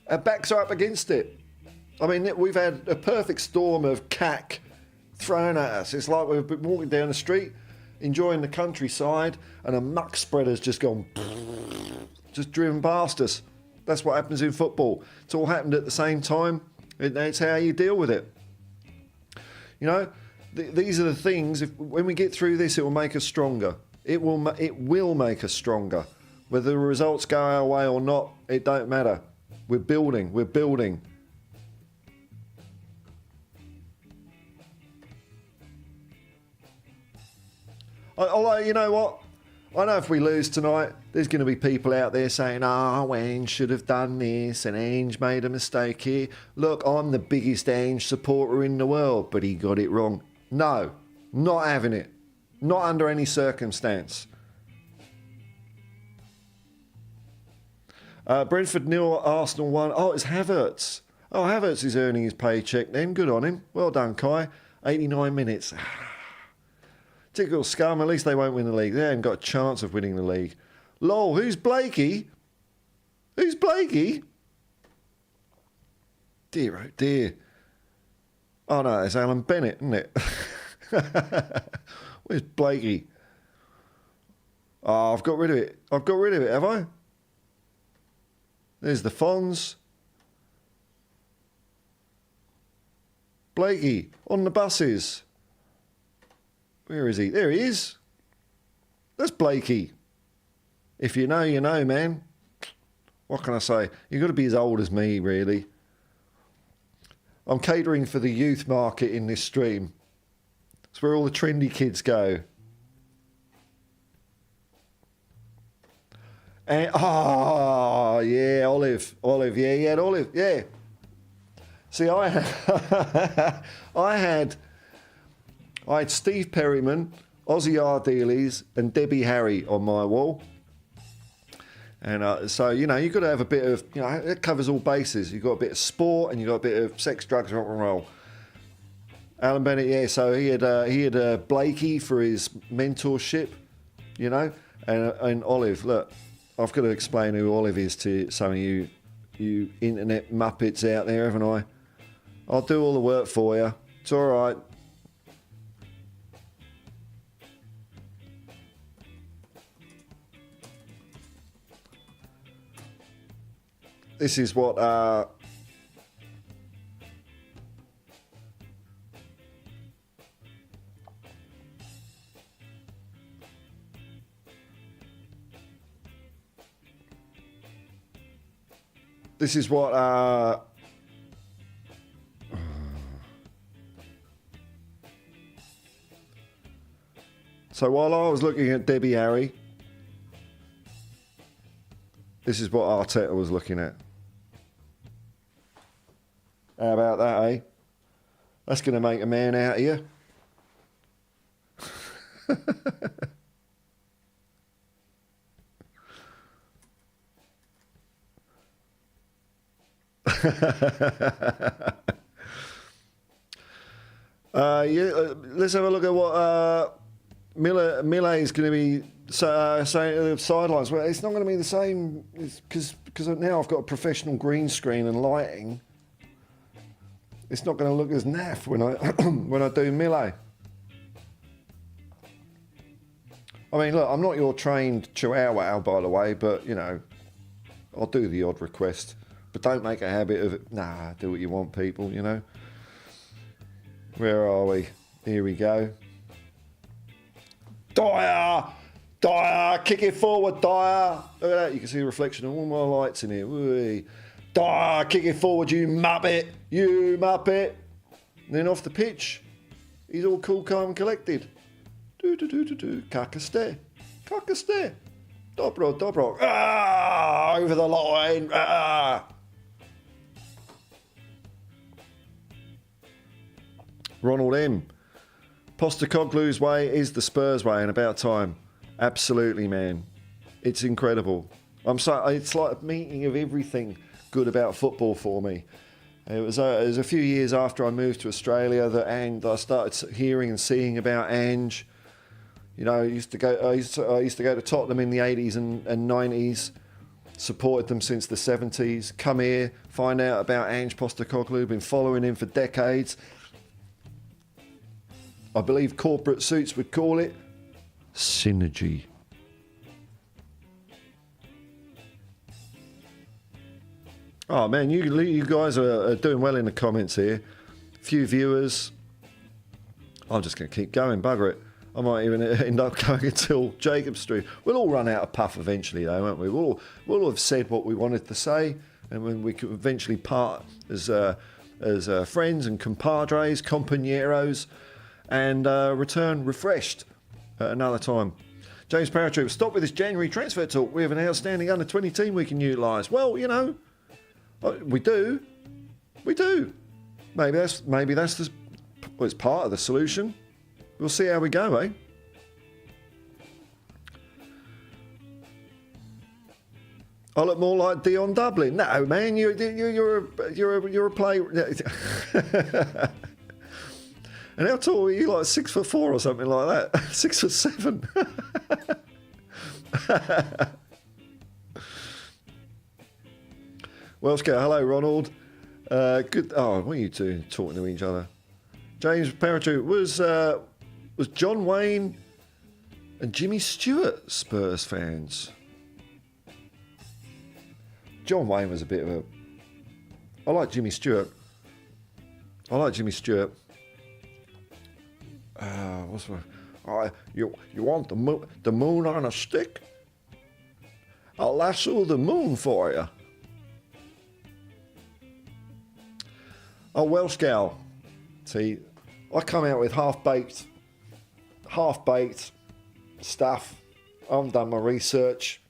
Our backs are up against it. I mean, we've had a perfect storm of cack thrown at us. It's like we've been walking down the street, enjoying the countryside, and a muck spreader's just gone, just driven past us. That's what happens in football. It's all happened at the same time. That's how you deal with it. These are the things. When we get through this, it will make us stronger. It will make us stronger. Whether the results go our way or not, it don't matter. We're building. Although, you know what? I know if we lose tonight, there's going to be people out there saying, oh, Ange should have done this and Ange made a mistake here. Look, I'm the biggest Ange supporter in the world, but he got it wrong. No, not having it. Not under any circumstance. Brentford 0, Arsenal 1. Oh, it's Havertz. Oh, Havertz is earning his paycheck then. Good on him. Well done, Kai. 89 minutes. Typical scum. At least they won't win the league. They haven't got a chance of winning the league. Lol, who's Blakey? Who's Blakey? Dear, oh dear. Oh no, it's Alan Bennett, isn't it? Where's Blakey? Oh, I've got rid of it. I've got rid of it, have I? There's the Fonz. Blakey, on the buses. Where is he? There he is. That's Blakey. If you know, you know, man. What can I say? You've got to be as old as me, really. I'm catering for the youth market in this stream. It's where all the trendy kids go. And, oh, yeah, Olive, yeah, he had Olive, yeah. See, I had Steve Perryman, Ozzy Ardiles, and Debbie Harry on my wall. And so, you know, you've got to have a bit of, you know, it covers all bases. You've got a bit of sport and you've got a bit of sex, drugs, rock and roll. Alan Bennett, yeah, so he had Blakey for his mentorship, you know, and Olive. Look, I've got to explain who Olive is to some of you internet muppets out there, haven't I? I'll do all the work for you. It's all right. This is what so while I was looking at Debbie Harry, this is what Arteta was looking at. How about that, eh? That's going to make a man out of you. Let's have a look at what Mille is going to be saying to the sidelines. Well, it's not going to be the same because now I've got a professional green screen and lighting. It's not going to look as naff when I when I do Mille. I mean, look, I'm not your trained chihuahua, by the way, but, you know, I'll do the odd request. But don't make a habit of it. Nah, do what you want, people, you know. Where are we? Here we go. Dyer, kick it forward, Dyer. Look at that, you can see the reflection of all my lights in here. Whee. Dyer, kick it forward, you muppet. And then off the pitch, he's all cool, calm and collected. Kakaste. Dobro. Ah, over the line. Ah. Ronald M. Postecoglou's way is the Spurs way, and about time. Absolutely, man. It's incredible. It's like a meeting of everything good about football for me. It was a few years after I moved to Australia that I started hearing and seeing about Ange. You know, I used to go to Tottenham in the 80s and 90s. Supported them since the 70s. Come here, find out about Ange Postecoglou. Been following him for decades. I believe corporate suits would call it synergy. Oh man, you guys are doing well in the comments here. Few viewers. I'm just going to keep going, bugger it. I might even end up going until Jacob Street. We'll all run out of puff eventually, though, won't we? We'll all have said what we wanted to say, and when we can eventually part as friends and compadres, compañeros, and return refreshed at another time. James Paratroop, stop with this January transfer talk. We have an outstanding under-20 team we can utilise. Well, you know, we do. We do. Maybe that's it's part of the solution. We'll see how we go, eh? I look more like Dion Dublin. No, man, you're a player. And how tall are you? Like 6'4" or something like that? 6'7". Welsh Girl, hello, Ronald. Good. Oh, what are you two talking to each other? James Paratroop, was John Wayne and Jimmy Stewart Spurs fans? John Wayne was a bit of a... I like Jimmy Stewart. What's my... you want the moon on a stick? I'll lasso the moon for you. Oh, Welsh gal. See, I come out with half-baked stuff. I haven't done my research.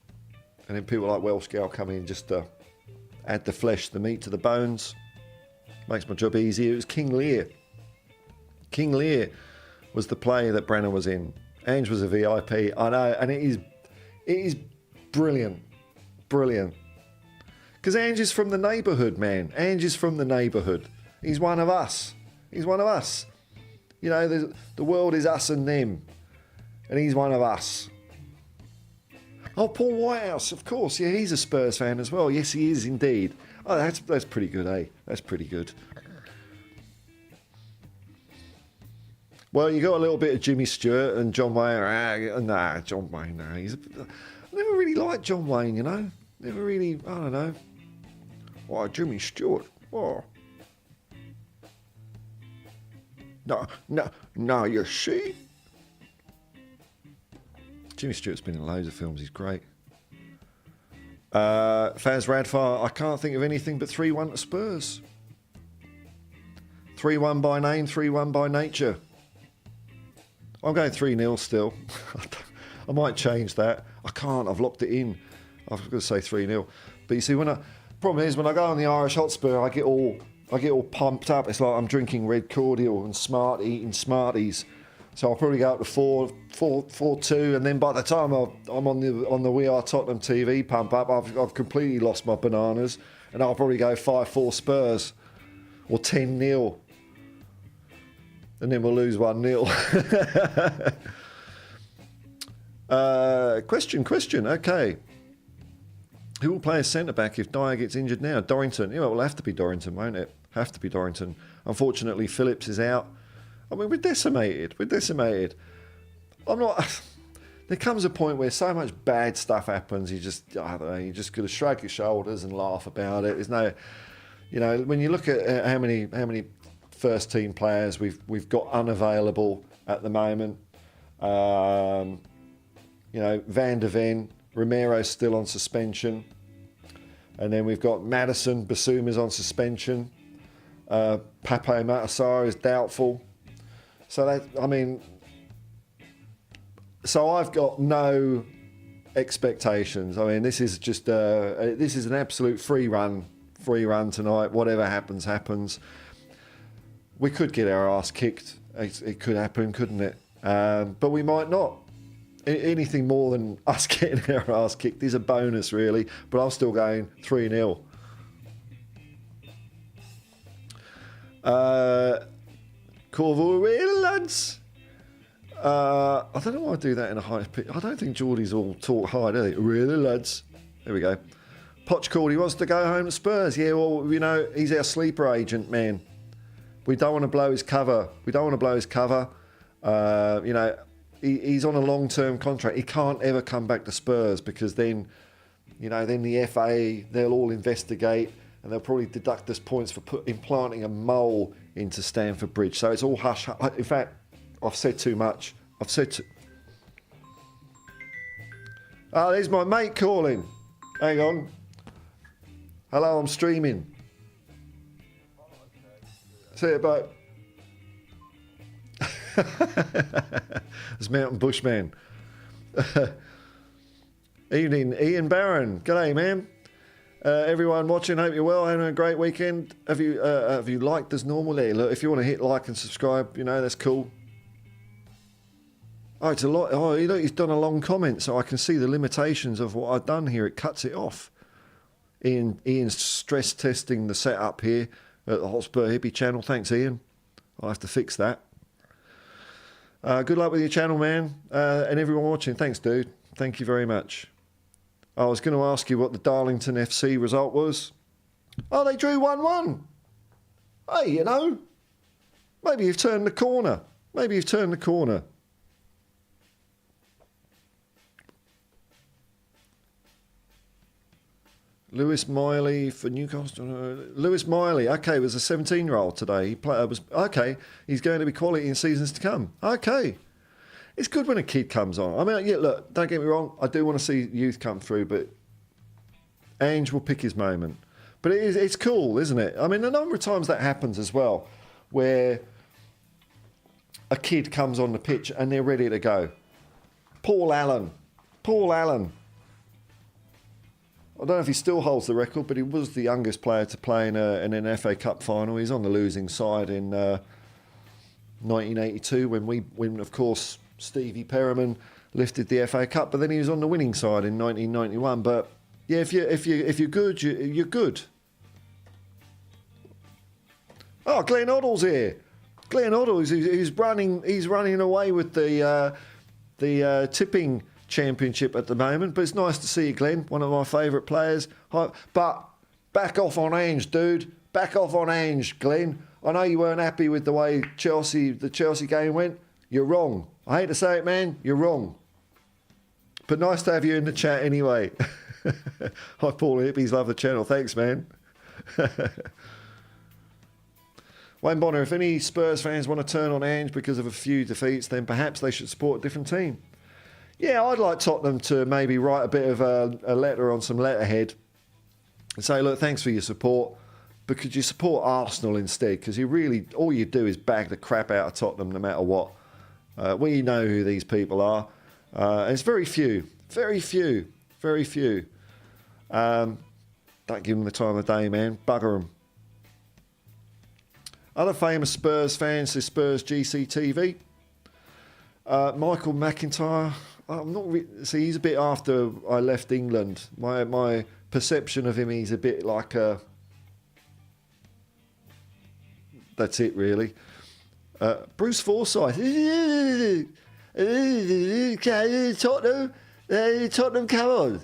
And then people like Welsh gal come in just to add the flesh, the meat to the bones. Makes my job easier. It was King Lear. King Lear was the play that Brennan was in. Ange was a VIP. I know, and it is brilliant. Brilliant. Because Ange is from the neighbourhood, man. Ange is from the neighbourhood. He's one of us. He's one of us. You know, the world is us and them. And he's one of us. Oh, Paul Whitehouse, of course. Yeah, he's a Spurs fan as well. Yes, he is indeed. Oh, that's pretty good, eh? That's pretty good. Well, you got a little bit of Jimmy Stewart and John Wayne. Nah, John Wayne, nah. I never really liked John Wayne, you know. Never really, I don't know. Oh, Jimmy Stewart. Oh. No, you see? Jimmy Stewart's been in loads of films. He's great. Faz Radfar, I can't think of anything but 3-1 to Spurs. 3-1 by name, 3-1 by nature. I'm going 3-0 still. I might change that. I can't. I've locked it in. I've got to say 3-0. But you see, problem is when I go on the Irish Hotspur, I get all pumped up. It's like I'm drinking red cordial and eating Smarties. So I'll probably go up to 4-2, and then by the time I'm on the We Are Tottenham TV pump up, I've completely lost my bananas, and I'll probably go 5-4 Spurs or 10-0, and then we'll lose 1-0. Question. Okay. Who will play as centre-back if Dyer gets injured now? Dorrington. Yeah, it will have to be Dorrington, won't it? Have to be Dorrington. Unfortunately, Phillips is out. I mean, we're decimated. I'm not... There comes a point where so much bad stuff happens, you just got to shrug your shoulders and laugh about it. There's no... You know, when you look at how many first-team players we've got unavailable at the moment, you know, Van der Ven, Romero's still on suspension. And then we've got Maddison, Basuma's on suspension. Pape Matar is doubtful. So I've got no expectations. I mean, this is just this is an absolute free run tonight. Whatever happens, happens. We could get our ass kicked. It could happen, couldn't it? But we might not. Anything more than us getting our ass kicked is a bonus, really. But I'm still going 3-0. Corvo, really, lads? I don't know why I do that in a high pitch. I don't think Geordies all talk high, do they? Really, lads? There we go. Poch called. He wants to go home to Spurs. Yeah, well, you know, he's our sleeper agent, man. We don't want to blow his cover. You know, he's on a long-term contract. He can't ever come back to Spurs because then, you know, then the FA, they'll all investigate and they'll probably deduct us points for implanting a mole into Stamford Bridge. So it's all hush. In fact, I've said too much. Oh, there's my mate calling. Hang on. Hello, I'm streaming. See you, bye. As Mountain Bushman. Evening, Ian Barron. G'day, man. Everyone watching, hope you're well, having a great weekend. Have you liked as normal? There, look, if you want to hit like and subscribe, that's cool. Oh, it's a lot. Oh, look, he's done a long comment, so I can see the limitations of what I've done here. It cuts it off. Ian's stress testing the setup here at the Hotspur Hippie channel. Thanks, Ian. I'll have to fix that. Good luck with your channel, man. And everyone watching, thanks, dude. Thank you very much. I was going to ask you what the Darlington FC result was. Oh, they drew 1-1. Hey, maybe you've turned the corner. Lewis Miley for Newcastle. Lewis Miley, okay, was a 17-year-old today. He's going to be quality in seasons to come. Okay. It's good when a kid comes on. I mean, yeah, look, don't get me wrong. I do want to see youth come through, but Ange will pick his moment. But it's cool, isn't it? I mean, a number of times that happens as well, where a kid comes on the pitch and they're ready to go. Paul Allen. I don't know if he still holds the record, but he was the youngest player to play in an FA Cup final. He's on the losing side in 1982 when of course Stevie Perriman lifted the FA Cup, but then he was on the winning side in 1991. But yeah, if you're good, you're good. Oh, Glenn Oddle's here. Glenn Oddle, he's running away with the tipping championship at the moment, but it's nice to see you, Glenn, one of my favourite players. But back off on Ange, dude. Back off on Ange, Glenn. I know you weren't happy with the way the Chelsea game went. You're wrong. I hate to say it, man. You're wrong. But nice to have you in the chat anyway. Hi, Paul Hippies. Love the channel. Thanks, man. Wayne Bonner, if any Spurs fans want to turn on Ange because of a few defeats, then perhaps they should support a different team. Yeah, I'd like Tottenham to maybe write a bit of a letter on some letterhead and say, look, thanks for your support, but could you support Arsenal instead? Because all you do is bag the crap out of Tottenham no matter what. We know who these people are. And it's very few. Don't give them the time of day, man. Bugger them. Other famous Spurs fans is Spurs GCTV. Michael McIntyre. I'm not. See, he's a bit after I left England. My perception of him, he's a bit like a. That's it, really. Bruce Forsyth. Tottenham, come on.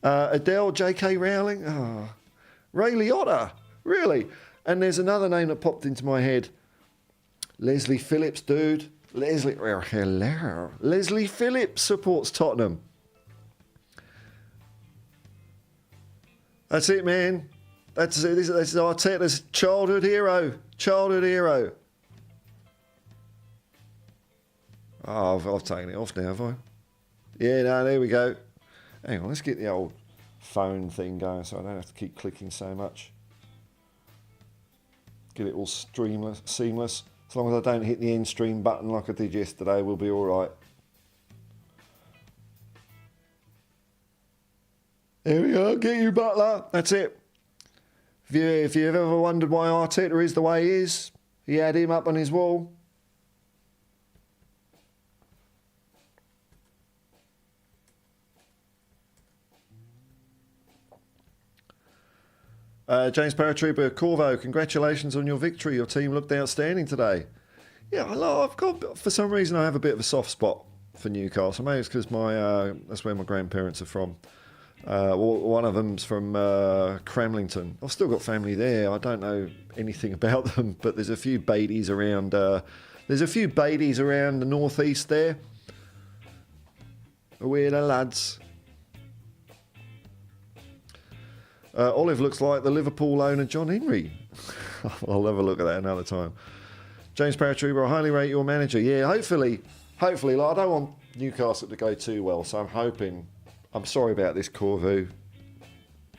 Adele, J.K. Rowling. Oh. Ray Liotta. Really? And there's another name that popped into my head. Leslie Phillips, dude. Hello. Leslie Phillips supports Tottenham. That's it, man. That's it. This is Arteta's childhood hero. Oh, I've taken it off now, have I? Yeah, no, there we go. Hang on, let's get the old phone thing going so I don't have to keep clicking so much. Get it all seamless. As long as I don't hit the end stream button like I did yesterday, we'll be all right. There we go. Get you, Butler. That's it. If you've ever wondered why Arteta is the way he is, he had him up on his wall. James Paratrooper Corvo, congratulations on your victory. Your team looked outstanding today. Yeah, I've got, for some reason, I have a bit of a soft spot for Newcastle. Maybe it's because that's where my grandparents are from. One of them's from Cramlington. I've still got family there. I don't know anything about them, but there's a few Beatties around. There's a few Beatties around the northeast there. Weirdo lads. Olive looks like the Liverpool owner John Henry. I'll have a look at that another time. James Paratrooper, I highly rate your manager. Yeah, hopefully, like, I don't want Newcastle to go too well, so I'm hoping. I'm sorry about this, Corvu.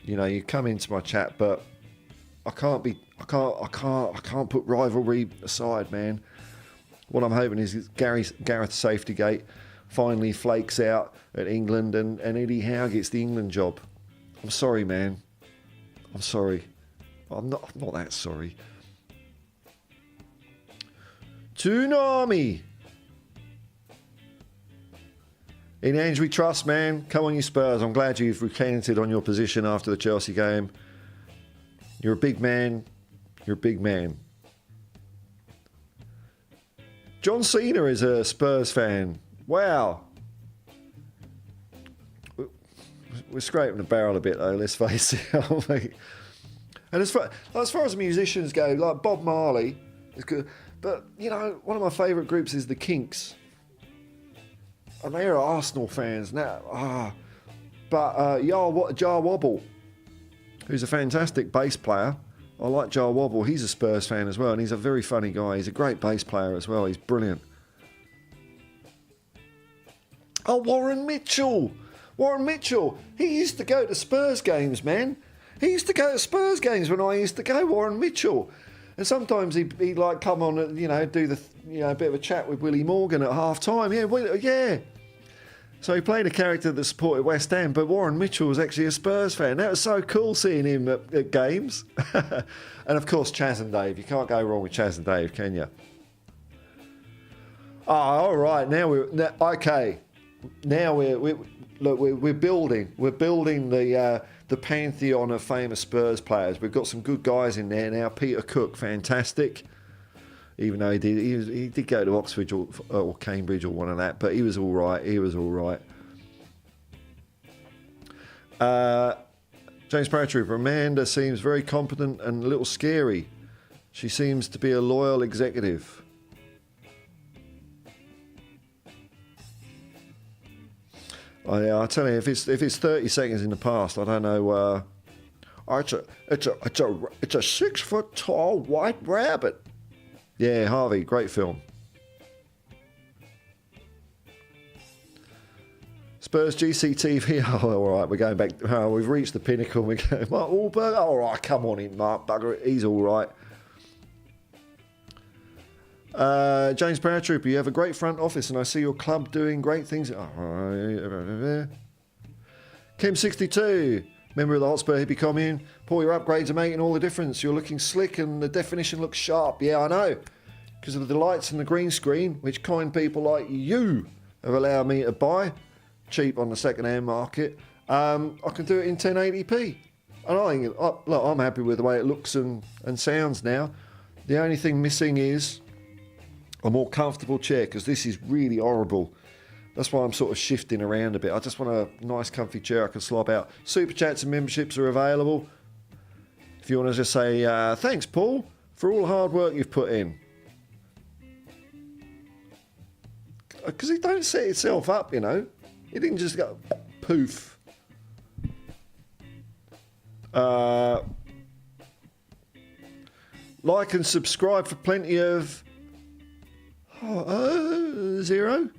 You come into my chat, but I can't put rivalry aside, man. what I'm hoping is Gareth Safetygate finally flakes out at England and Eddie Howe gets the England job. I'm sorry, man. I'm sorry. I'm not that sorry. Tsunami. In Ange we trust, man. Come on, you Spurs. I'm glad you've recanted on your position after the Chelsea game. You're a big man. You're a big man. John Cena is a Spurs fan. Wow. We're scraping the barrel a bit, though, let's face it. And as far as musicians go, like Bob Marley is good. But, you know, one of my favourite groups is the Kinks. And they're Arsenal fans now. But Jar Wobble, who's a fantastic bass player. I like Jar Wobble. He's a Spurs fan as well, and he's a very funny guy. He's a great bass player as well. He's brilliant. Oh, Warren Mitchell. Warren Mitchell. He used to go to Spurs games, man. He used to go to Spurs games when I used to go, Warren Mitchell. And sometimes he'd like come on and, do the, a bit of a chat with Willie Morgan at half time. Yeah. So he played a character that supported West Ham, but Warren Mitchell was actually a Spurs fan. That was so cool seeing him at games. And of course, Chaz and Dave. You can't go wrong with Chaz and Dave, can you? Oh, all right. Now we're building. We're building the pantheon of famous Spurs players. We've got some good guys in there now. Peter Cook, fantastic. Even though he did go to Oxford or Cambridge or one of that, but he was all right. James Paratrooper, Amanda seems very competent and a little scary. She seems to be a loyal executive. I tell you, if it's 30 seconds in the past, I don't know. It's a 6 foot tall white rabbit. Yeah, Harvey, great film. Spurs GCTV. Oh, all right, we're going back. Oh, we've reached the pinnacle. We're going, Mark Wahlberg. All right, come on in, Mark Bugger. He's all right. James Paratrooper, you have a great front office, and I see your club doing great things. Kim62, member of the Hotspur Hippie commune. Paul, your upgrades are making all the difference. You're looking slick, and the definition looks sharp. Yeah, I know. Because of the lights and the green screen, which kind people like you have allowed me to buy cheap on the second-hand market, I can do it in 1080p. And I think, look, I'm happy with the way it looks and sounds now. The only thing missing is a more comfortable chair, because this is really horrible. That's why I'm sort of shifting around a bit. I just want a nice comfy chair I can slop out. Super chats and memberships are available. If you want to just say, thanks, Paul, for all the hard work you've put in. Because it don't set itself up, It didn't just go poof. Like and subscribe for plenty of... zero.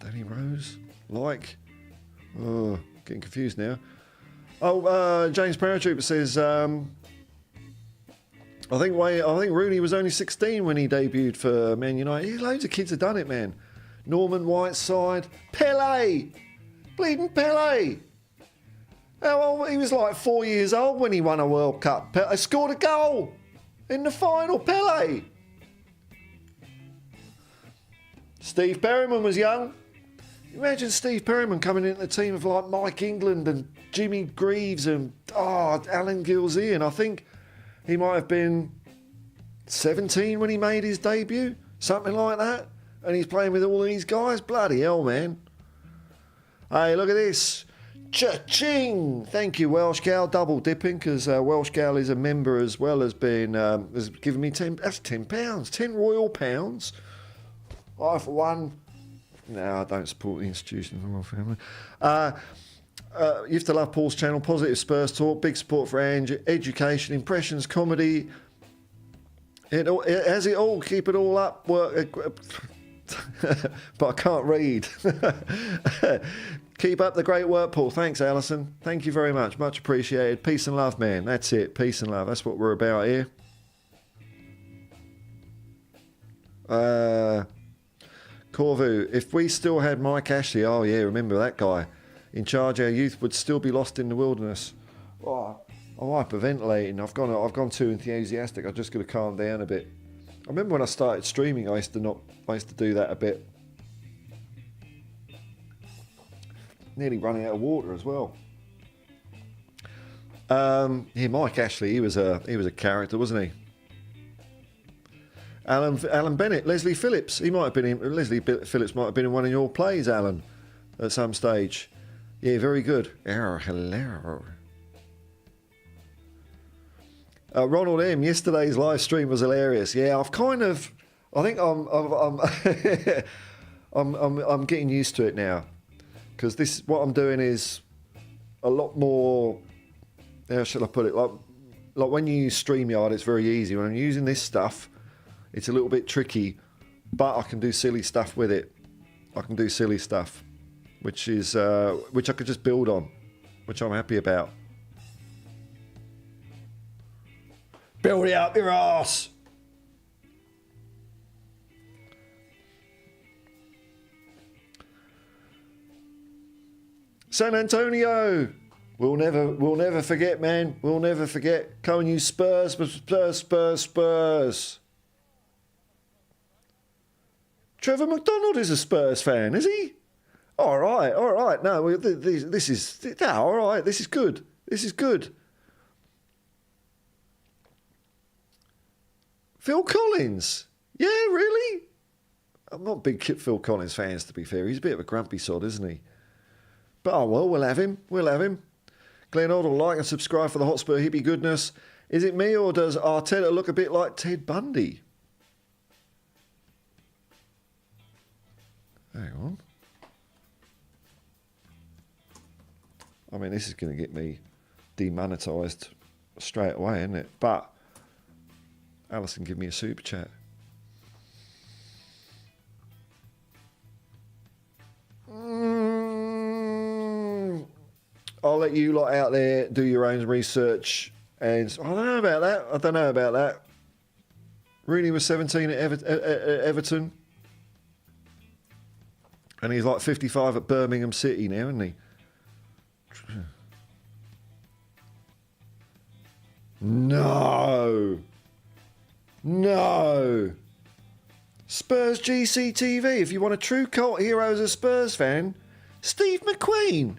Danny Rose. Like. Oh, getting confused now. James Paratrooper says, I think Rooney was only 16 when he debuted for Man United. Loads of kids have done it, man. Norman Whiteside. Pele! Bleeding Pele! He was like 4 years old when he won a World Cup. Pele scored a goal in the final. Pele! Steve Perryman was young. Imagine Steve Perryman coming into the team of like Mike England and Jimmy Greaves and Alan Gilzean. I think he might have been 17 when he made his debut, something like that. And he's playing with all these guys. Bloody hell, man. Hey, look at this. Cha-ching! Thank you, Welsh Gal. Double dipping, because Welsh Gal is a member as well as being, has given me 10, that's £10, 10 royal pounds. I, for one, no, I don't support the institution of the royal family. You have to love Paul's channel. Positive Spurs talk, big support for Ange, education, impressions, comedy. It has it all. Keep it all up. Work, but I can't read. Keep up the great work, Paul. Thanks, Alison. Thank you very much. Much appreciated. Peace and love, man. That's it. Peace and love. That's what we're about here. Corvu, if we still had Mike Ashley, oh yeah, remember that guy, in charge, our youth would still be lost in the wilderness. Oh, I'm hyperventilating. I've gone too enthusiastic. I've just got to calm down a bit. I remember when I started streaming, I used to do that a bit. Nearly running out of water as well. Yeah, Mike Ashley, he was a character, wasn't he? Alan Bennett, Leslie Phillips. Leslie Phillips might have been in one of your plays, Alan, at some stage. Yeah, very good. Hello. Ronald M. Yesterday's live stream was hilarious. Yeah, I think I'm getting used to it now, because what I'm doing is a lot more. How shall I put it? Like when you use StreamYard, it's very easy. When I'm using this stuff, it's a little bit tricky, but I can do silly stuff with it. I can do silly stuff, which I could just build on, which I'm happy about. Build it up your ass. San Antonio. We'll never forget, man. We'll never forget. Come on, you Spurs. Trevor McDonald is a Spurs fan, is he? All right. No, this is all right. This is good. Phil Collins. Yeah, really? I'm not big Phil Collins fans, to be fair. He's a bit of a grumpy sod, isn't he? But oh well, we'll have him. Glenn Oddle, like and subscribe for the Hotspur Hippie goodness. Is it me, or does Arteta look a bit like Ted Bundy? Hang on. I mean, this is going to get me demonetised straight away, isn't it? But Alison, give me a super chat. I'll let you lot out there do your own research. And I don't know about that. Rooney was 17 at Everton. And he's like 55 at Birmingham City now, isn't he? No. Spurs GCTV. If you want a true cult hero as a Spurs fan, Steve McQueen.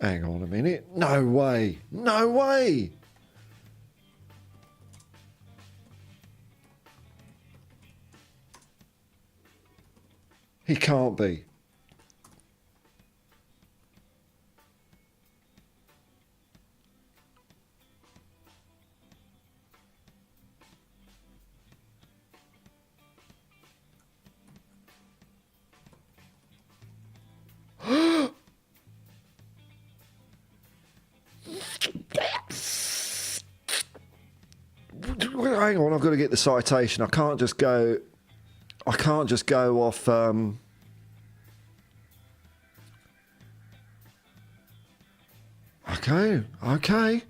Hang on a minute. No way. He can't be. Hang on, I've got to get the citation. I can't just go off. Okay.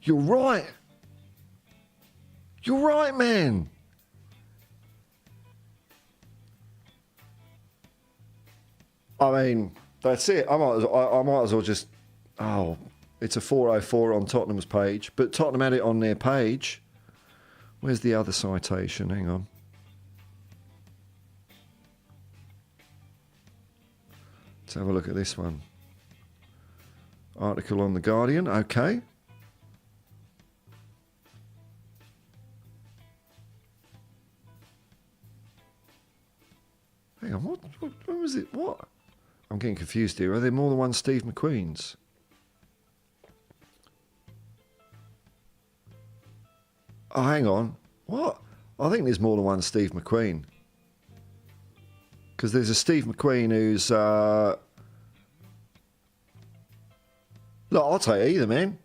You're right, man. I mean, that's it. I might as well just. Oh, it's a 404 on Tottenham's page, but Tottenham had it on their page. Where's the other citation? Hang on. Let's have a look at this one. Article on The Guardian. Okay. Hang on. What was it? What? I'm getting confused here. Are there more than one Steve McQueens? Oh, hang on. What? I think there's more than one Steve McQueen. Because there's a Steve McQueen who's... Look, I'll take either, man.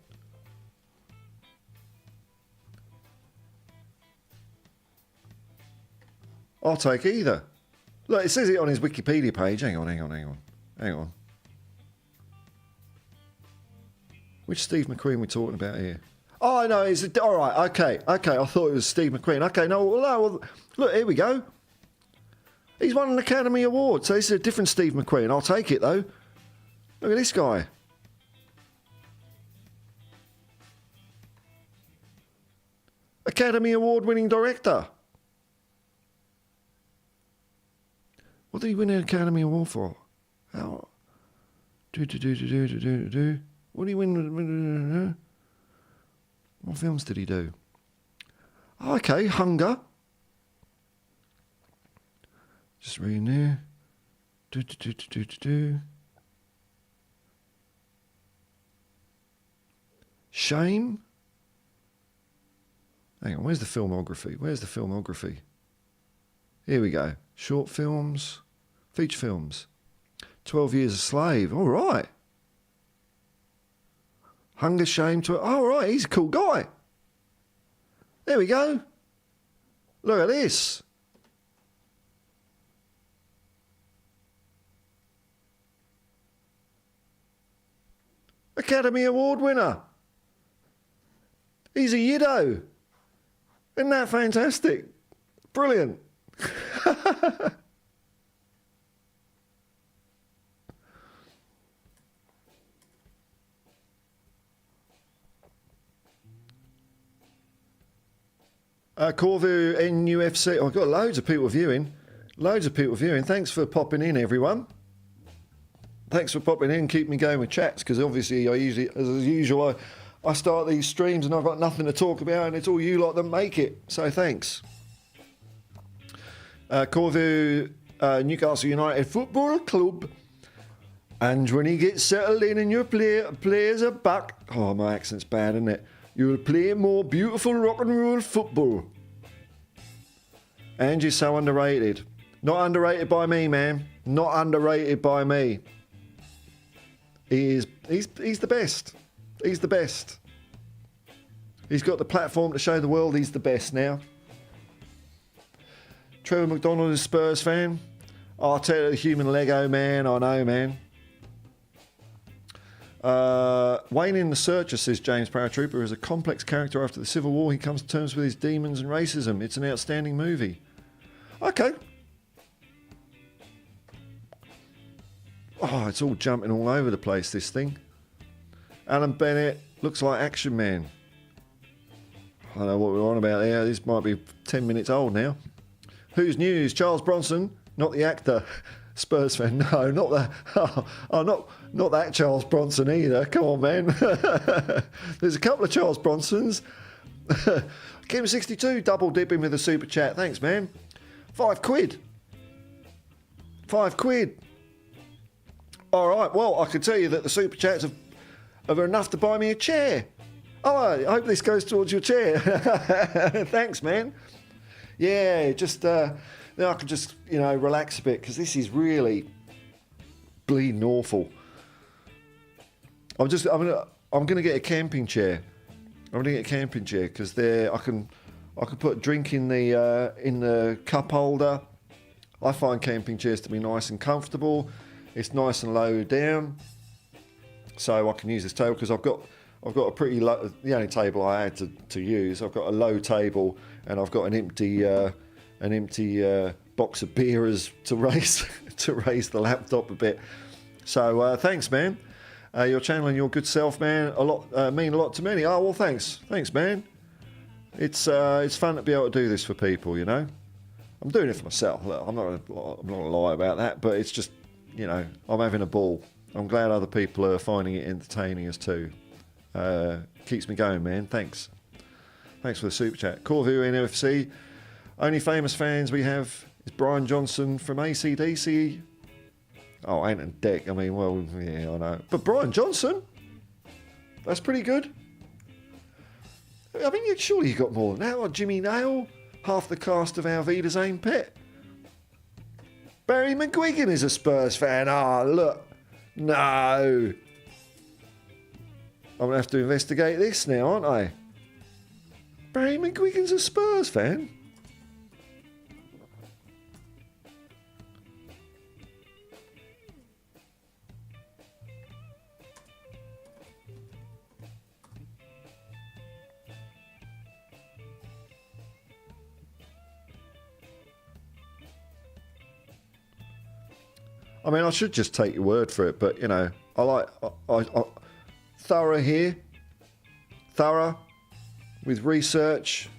I'll take either. Look, it says it on his Wikipedia page. Hang on. Which Steve McQueen are we talking about here? Oh, no, all right, okay. I thought it was Steve McQueen. Okay, well, look, here we go. He's won an Academy Award, so this is a different Steve McQueen. I'll take it, though. Look at this guy. Academy Award-winning director. What did he win an Academy Award for? How? What did he win? What films did he do? Oh, okay, Hunger. Just reading there. Shame. Hang on, where's the filmography? Here we go. Short films, feature films. 12 Years a Slave. All right. Hunger, Shame. All right, he's a cool guy. There we go. Look at this. Academy Award winner. He's a yiddo. Isn't that fantastic? Brilliant. Corvu NUFC. Oh, I've got loads of people viewing. Thanks for popping in, everyone. Thanks for popping in. Keep me going with chats, because obviously as usual, I start these streams and I've got nothing to talk about, and it's all you lot that make it. So thanks. Corvu, Newcastle United Football Club. And when he gets settled in and your players are back. Oh, my accent's bad, isn't it? You'll play more beautiful rock and roll football. Ange is so underrated. Not underrated by me, man. Not underrated by me. He's the best. He's the best. He's got the platform to show the world he's the best now. Trevor McDonald is a Spurs fan. Arteta, the human Lego man. I know, man. Wayne in the Searcher, says James Paratrooper, is a complex character after the Civil War. He comes to terms with his demons and racism. It's an outstanding movie. Okay. Oh, it's all jumping all over the place, this thing. Alan Bennett looks like Action Man. I don't know what we're on about there. This might be 10 minutes old now. Who's news? Charles Bronson, not the actor. Spurs fan. No, not that. Not that Charles Bronson either. Come on, man. There's a couple of Charles Bronsons. Kim62 double dipping with a super chat. Thanks, man. £5. £5. All right. Well, I can tell you that the super chats are enough to buy me a chair. Oh, I hope this goes towards your chair. Thanks, man. Yeah, just then I can just relax a bit, because this is really bleeding awful. I'm gonna get a camping chair. I'm gonna get a camping chair because I can put a drink in the cup holder. I find camping chairs to be nice and comfortable. It's nice and low down, so I can use this table because I've got a pretty low. The only table I had to use. I've got a low table and I've got an empty box of beers to raise the laptop a bit. So thanks, man. Your channel and your good self, man, mean a lot to many. Oh well, thanks, man. It's fun to be able to do this for people, I'm doing it for myself. Look, I'm not gonna lie about that, but it's just, I'm having a ball. I'm glad other people are finding it entertaining as too. Keeps me going, man. Thanks for the super chat. Corvu NFC. Only famous fans we have is Brian Johnson from AC/DC. Oh, Anton Deck. I mean, well, yeah, I know. But Brian Johnson? That's pretty good. I mean, surely you got more than that. Or Jimmy Nail? Half the cast of Our Vida's Aim Pet. Barry McGuigan is a Spurs fan. Ah, look. No. I'm going to have to investigate this now, aren't I? Barry McGuigan's a Spurs fan. I mean, I should just take your word for it, but, you know, I thorough here. Thorough. With research.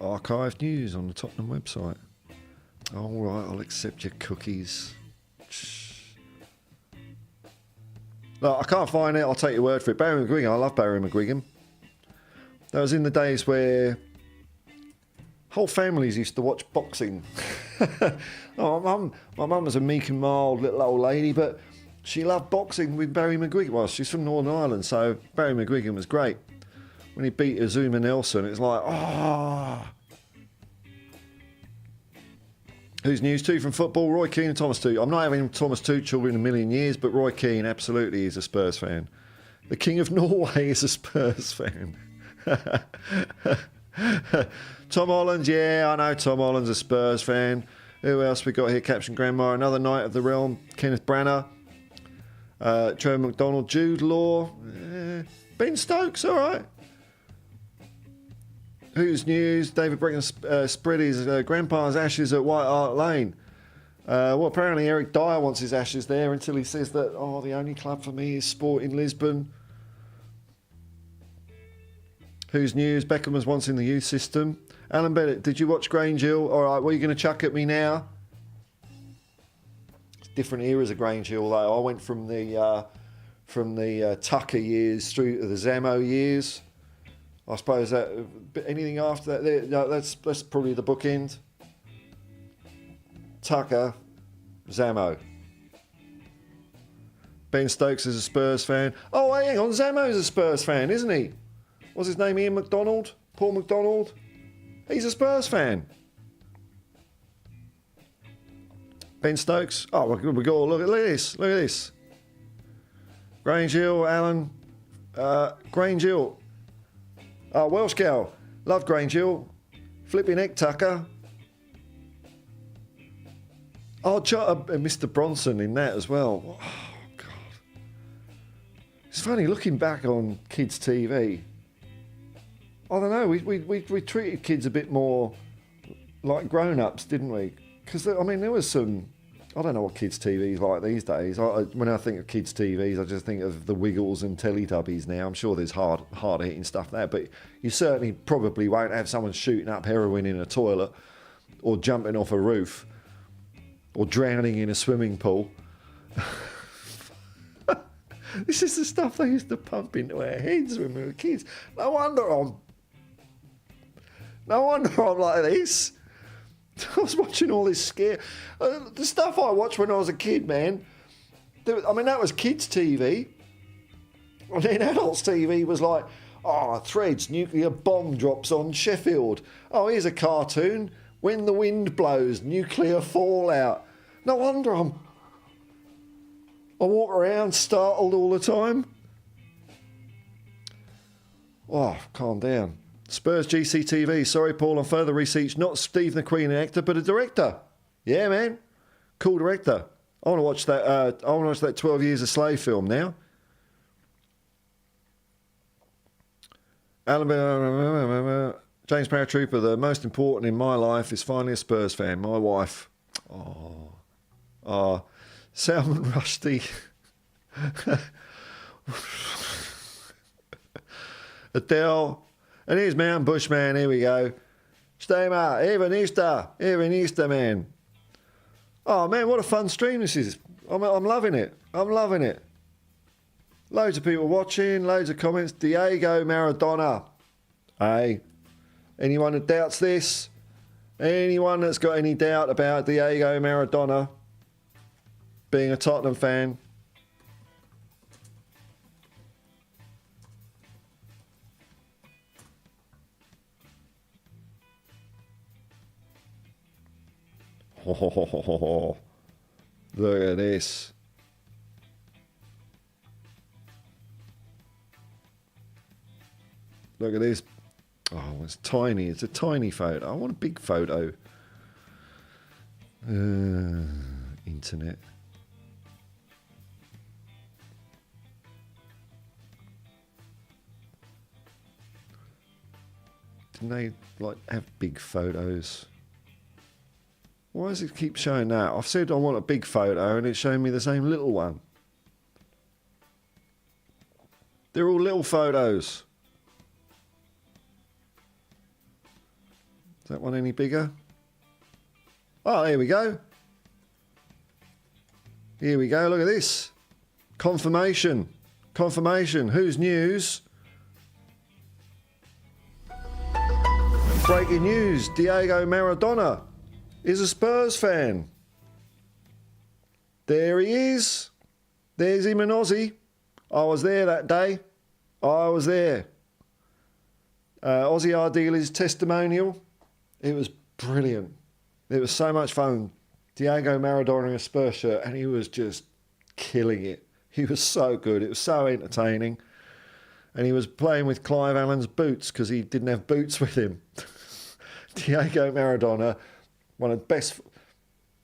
Archived news on the Tottenham website. All right, I'll accept your cookies. No, I can't find it. I'll take your word for it. Barry McGuigan. I love Barry McGuigan. That was in the days where whole families used to watch boxing. Oh, my mum was a meek and mild little old lady, but she loved boxing with Barry McGuigan. Well, she's from Northern Ireland, so Barry McGuigan was great. When he beat Azuma Nelson, it's like, oh. Who's news too from football? Roy Keane and Thomas Tuchel. I'm not having Thomas Tuchel in a million years, but Roy Keane absolutely is a Spurs fan. The King of Norway is a Spurs fan. Tom Holland, yeah, I know Tom Holland's a Spurs fan. Who else we got here? Captain Grandma, another Knight of the Realm. Kenneth Branagh. Trevor McDonald, Jude Law. Ben Stokes, all right. Who's news? David Breckin spread his grandpa's ashes at White Hart Lane. Well, apparently Eric Dyer wants his ashes there until he says that, oh, the only club for me is Sporting Lisbon. Who's news? Beckham was once in the youth system. Alan Bennett, did you watch Grange Hill? All right, what are you going to chuck at me now? It's different eras of Grange Hill, though. I went from the Tucker years through to the Zammo years. I suppose that anything after that, no, that's probably the bookend. Tucker, Zammo. Ben Stokes is a Spurs fan. Oh, hang on, Zammo's a Spurs fan, isn't he? What's his name? Ian McDonald? Paul McDonald? He's a Spurs fan. Ben Stokes. Oh, we got. Look at this. Look at this. Grange Hill, Alan. Grange Hill. Oh, Welsh gal. Love Grange Hill. Flipping heck, Tucker. Oh, Mr. Bronson in that as well. Oh, God. It's funny looking back on kids' TV. I don't know. We treated kids a bit more like grown-ups, didn't we? Because, I mean, there was some... I don't know what kids' TV's like these days. When I think of kids' TVs, I just think of the Wiggles and Teletubbies now. I'm sure there's hard-hitting stuff there, but you certainly probably won't have someone shooting up heroin in a toilet or jumping off a roof or drowning in a swimming pool. This is the stuff they used to pump into our heads when we were kids. No wonder I'm like this. I was watching all this the stuff I watched when I was a kid, man. I mean, that was kids' TV. And then adults' TV was like, oh, Threads, nuclear bomb drops on Sheffield. Oh, here's a cartoon. When the wind blows, nuclear fallout. No wonder I walk around startled all the time. Oh, calm down. Spurs GCTV. Sorry, Paul, on further research, not Steve McQueen, an actor, but a director. Yeah, man. Cool director. I want to watch that. I want to watch that 12 Years a Slave film now. James Paratrooper. The most important in my life is finally a Spurs fan. My wife. Oh, Salman Rushdie. Adele. And here's Mount Bushman, here we go. Stema, Evanista, man. Oh, man, what a fun stream this is. I'm loving it. I'm loving it. Loads of people watching, loads of comments. Diego Maradona. Hey, anyone that doubts this? Anyone that's got any doubt about Diego Maradona being a Tottenham fan? Oh, look at this. Look at this. Oh, it's tiny. It's a tiny photo. I want a big photo. Internet. Didn't they like have big photos? Why does it keep showing that? I've said I want a big photo and it's showing me the same little one. They're all little photos. Is that one any bigger? Oh, here we go. Here we go. Look at this. Confirmation. Confirmation. Who's news? Breaking news. Diego Maradona is a Spurs fan. There he is. There's him in Aussie. I was there that day. I was there. Aussie Ardila's testimonial. It was brilliant. It was so much fun. Diego Maradona in a Spurs shirt, and he was just killing it. He was so good. It was so entertaining. And he was playing with Clive Allen's boots because he didn't have boots with him. Diego Maradona, one of the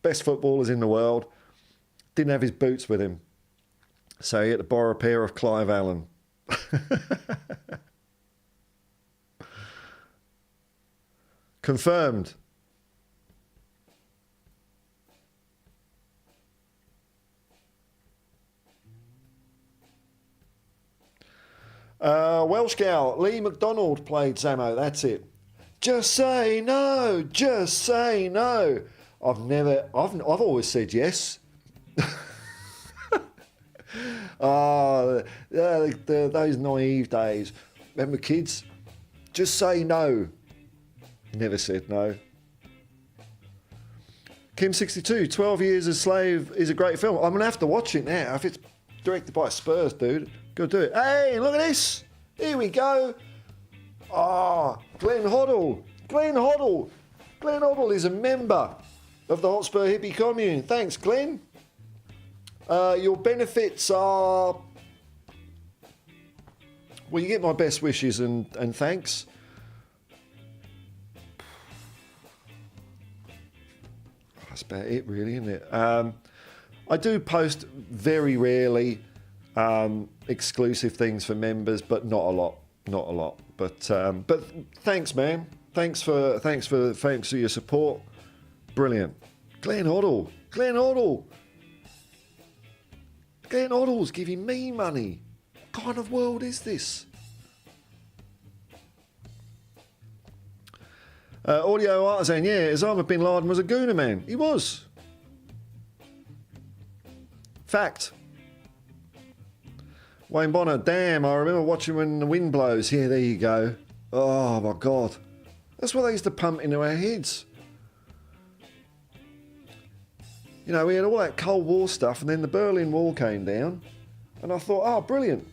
best footballers in the world, didn't have his boots with him. So he had to borrow a pair of Clive Allen. Confirmed. Welsh gal, Lee McDonald played Samo, that's it. Just say no, just say no. I've always said yes. Those naive days. Remember kids? Just say no. Never said no. Kim62, 12 Years a Slave is a great film. I'm going to have to watch it now. If it's directed by Spurs, dude, go do it. Hey, look at this. Here we go. Ah, Glenn Hoddle. Glenn Hoddle. Glenn Hoddle is a member of the Hotspur Hippie commune. Thanks, Glenn. Your benefits are... Well, you get my best wishes and thanks. That's about it, really, isn't it? I do post very rarely exclusive things for members, but not a lot. Not a lot. But thanks, man. Thanks for your support. Brilliant. Glenn Hoddle. Glenn Hoddle. Glenn Hoddle's giving me money. What kind of world is this? Audio Artisan, yeah, Osama bin Laden was a Gooner man. He was. Fact. Wayne Bonner, damn, I remember watching When the Wind Blows. Yeah, there you go. Oh, my God. That's what they used to pump into our heads. You know, we had all that Cold War stuff, and then the Berlin Wall came down, and I thought, oh, brilliant.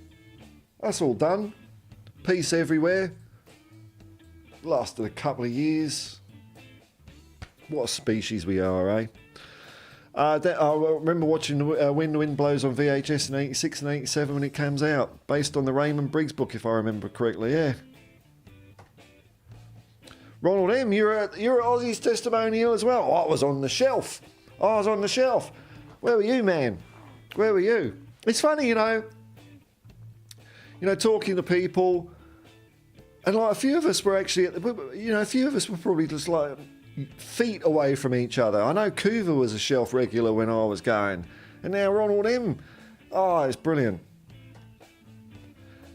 That's all done. Peace everywhere. Lasted a couple of years. What a species we are, eh? I remember watching When the Wind Blows on VHS in 86 and 87 when it comes out, based on the Raymond Briggs book, if I remember correctly, yeah. Ronald M., you're at Aussie's testimonial as well. Oh, I was on the shelf. Where were you, man? Where were you? It's funny, you know, talking to people, and like a few of us were actually, a few of us were probably just like feet away from each other. I know Coover was a shelf regular when I was going, and now Ronald M. Oh, it's brilliant.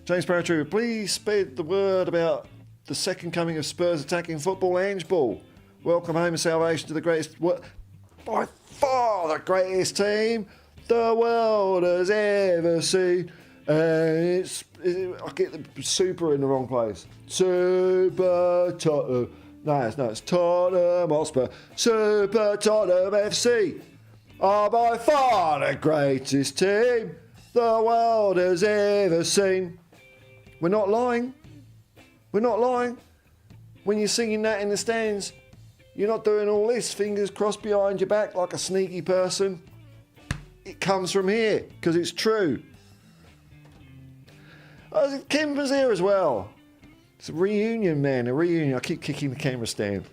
James Paratrooper, please spread the word about the second coming of Spurs attacking football, Ange Ball. Welcome home and salvation to the greatest, by far the greatest team the world has ever seen. And I get the super in the wrong place. Super Tottenham. No, it's Tottenham Hotspur. Super Tottenham FC are by far the greatest team the world has ever seen. We're not lying. We're not lying. When you're singing that in the stands, you're not doing all this, fingers crossed behind your back like a sneaky person. It comes from here, because it's true. Kim was here as well. It's a reunion, man, a reunion. I keep kicking the camera stand.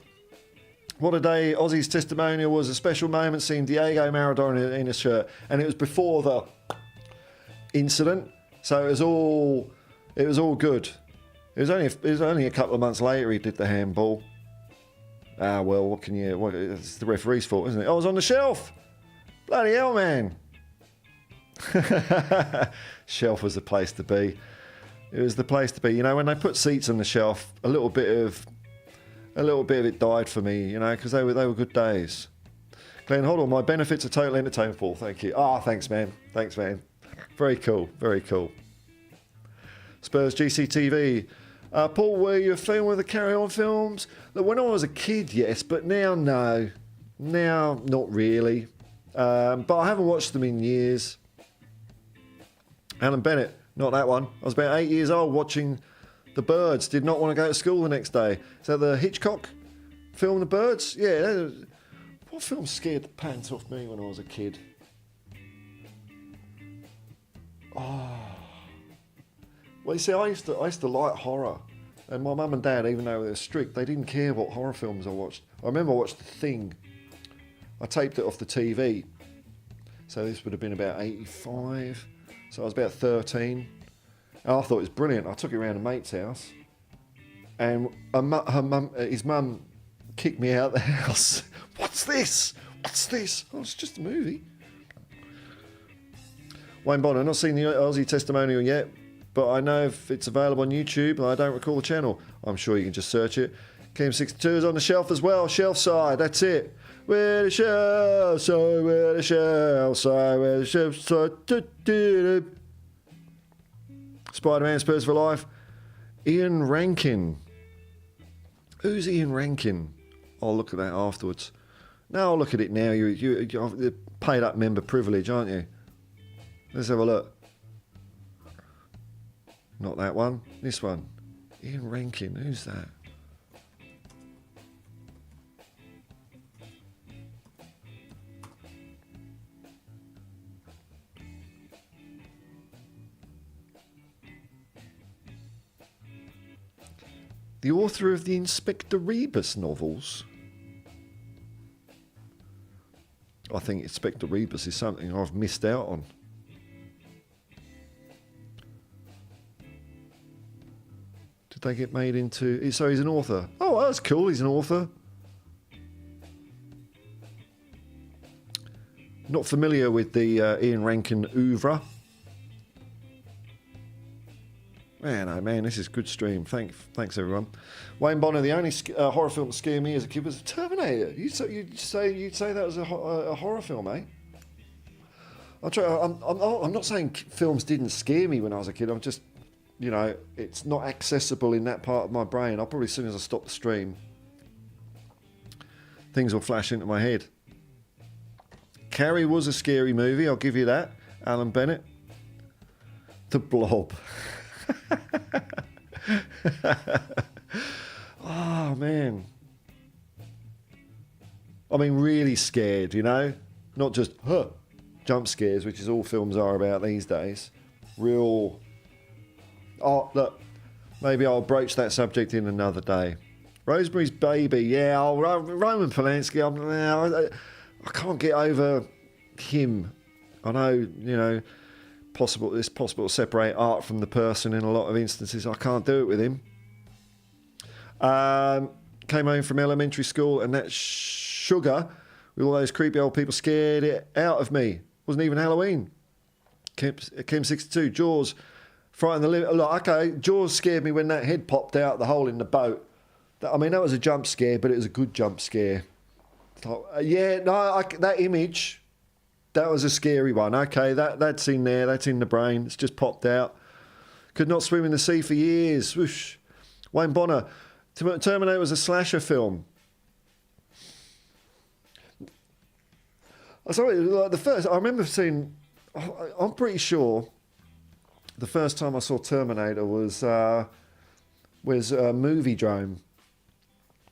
What a day. Ozzy's testimonial was a special moment seeing Diego Maradona in a shirt. And it was before the incident. So it was all good. It was only a couple of months later he did the handball. Ah, well, it's the referee's fault, isn't it? I was on the shelf. Bloody hell, man. Shelf was the place to be. It was the place to be. You know, when they put seats on the shelf, a little bit of it died for me, you know, because they were good days. Glenn Hoddle, my benefits are total entertainment, Paul. Thank you. Thanks, man. Thanks, man. Very cool. Very cool. Spurs GCTV. Paul, were you a fan of the Carry On films? Look, when I was a kid, yes, but now, no. Now, not really. But I haven't watched them in years. Alan Bennett, not that one. I was about 8 years old watching The Birds. Did not want to go to school the next day. Is that the Hitchcock film, The Birds? Yeah. What film scared the pants off me when I was a kid? Well, you see, I used to like horror. And my mum and dad, even though they were strict, they didn't care what horror films I watched. I remember I watched The Thing. I taped it off the TV. So this would have been about 85. So I was about 13. And I thought it was brilliant. I took it around a mate's house. And his mum kicked me out of the house. What's this? What's this? Oh, it's just a movie. Wayne Bonner, not seen the Aussie testimonial yet, but I know if it's available on YouTube, and I don't recall the channel. I'm sure you can just search it. KM62 is on the shelf as well, shelf side, that's it. Where the shelf side, where the shelf side, where the shelf side. Spider-Man Spurs for life. Ian Rankin. Who's Ian Rankin? I'll look at that afterwards. No, I'll look at it now. You're paid up member privilege, aren't you? Let's have a look. Not that one. This one. Ian Rankin. Who's that? The author of the Inspector Rebus novels. I think Inspector Rebus is something I've missed out on. Did they get made into... So he's an author. Oh, that's cool. He's an author. Not familiar with the Ian Rankin oeuvre. Man, oh man, this is a good stream. Thanks everyone. Wayne Bonner, the only horror film that scared me as a kid was Terminator. You'd say that was a horror film, eh? I'm not saying films didn't scare me when I was a kid. I'm just, you know, it's not accessible in that part of my brain. I'll probably, as soon as I stop the stream, things will flash into my head. Carrie was a scary movie, I'll give you that. Alan Bennett. The Blob. Oh man, I mean really scared, you know, not just jump scares, which is all films are about these days. Real. Oh look, maybe I'll broach that subject in another day. Rosemary's Baby, yeah. Roman Polanski, I can't get over him. I know, you know, it's possible to separate art from the person in a lot of instances. I can't do it with him. Came home from elementary school and that sugar with all those creepy old people scared it out of me. Wasn't even Halloween. Kim 62, Jaws, frightened the living. Look, okay, Jaws scared me when that head popped out the hole in the boat. I mean, that was a jump scare, but it was a good jump scare. That image, that was a scary one. Okay, that's in there, that's in the brain. It's just popped out. Could not swim in the sea for years. Whoosh. Wayne Bonner, Terminator was a slasher film. Sorry, like the first, I remember seeing, I'm pretty sure the first time I saw Terminator was Movie Drome.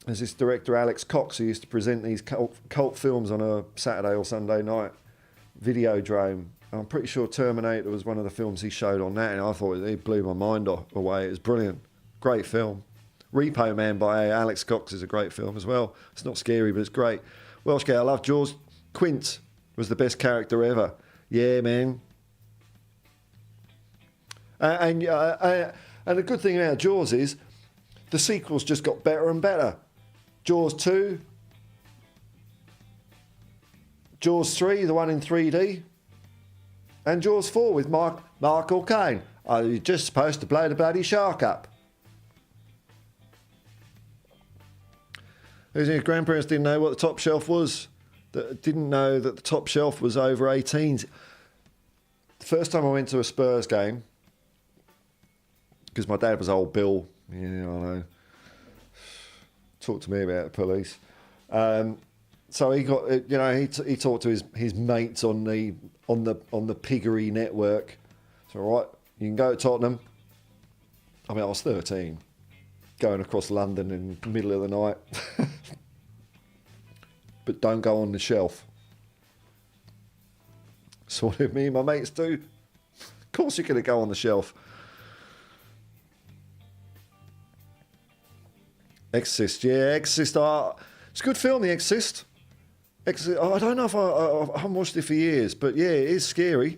There's this director, Alex Cox, who used to present these cult films on a Saturday or Sunday night. Videodrome. I'm pretty sure Terminator was one of the films he showed on that, and I thought it blew my mind away. It was brilliant. Great film. Repo Man by Alex Cox is a great film as well. It's not scary, but it's great. Welsh Guy, I love Jaws. Quint was the best character ever. Yeah, man. And the good thing about Jaws is the sequels just got better and better. Jaws 2, Jaws 3, the one in 3D, and Jaws 4 with Michael Caine. Oh, you're just supposed to blow the bloody shark up. His grandparents didn't know what the top shelf was. Didn't know that the top shelf was over 18s. The first time I went to a Spurs game, because my dad was old Bill, I know, talked to me about the police. So he got, he talked to his mates on the Piggery network. So all right, you can go to Tottenham. I was 13, going across London in the middle of the night. But don't go on the shelf. So what did me and my mates do? Of course you're going to go on the shelf. Exorcist, yeah, Exorcist. It's a good film, The Exorcist. I don't know if I haven't watched it for years, but yeah, it is scary.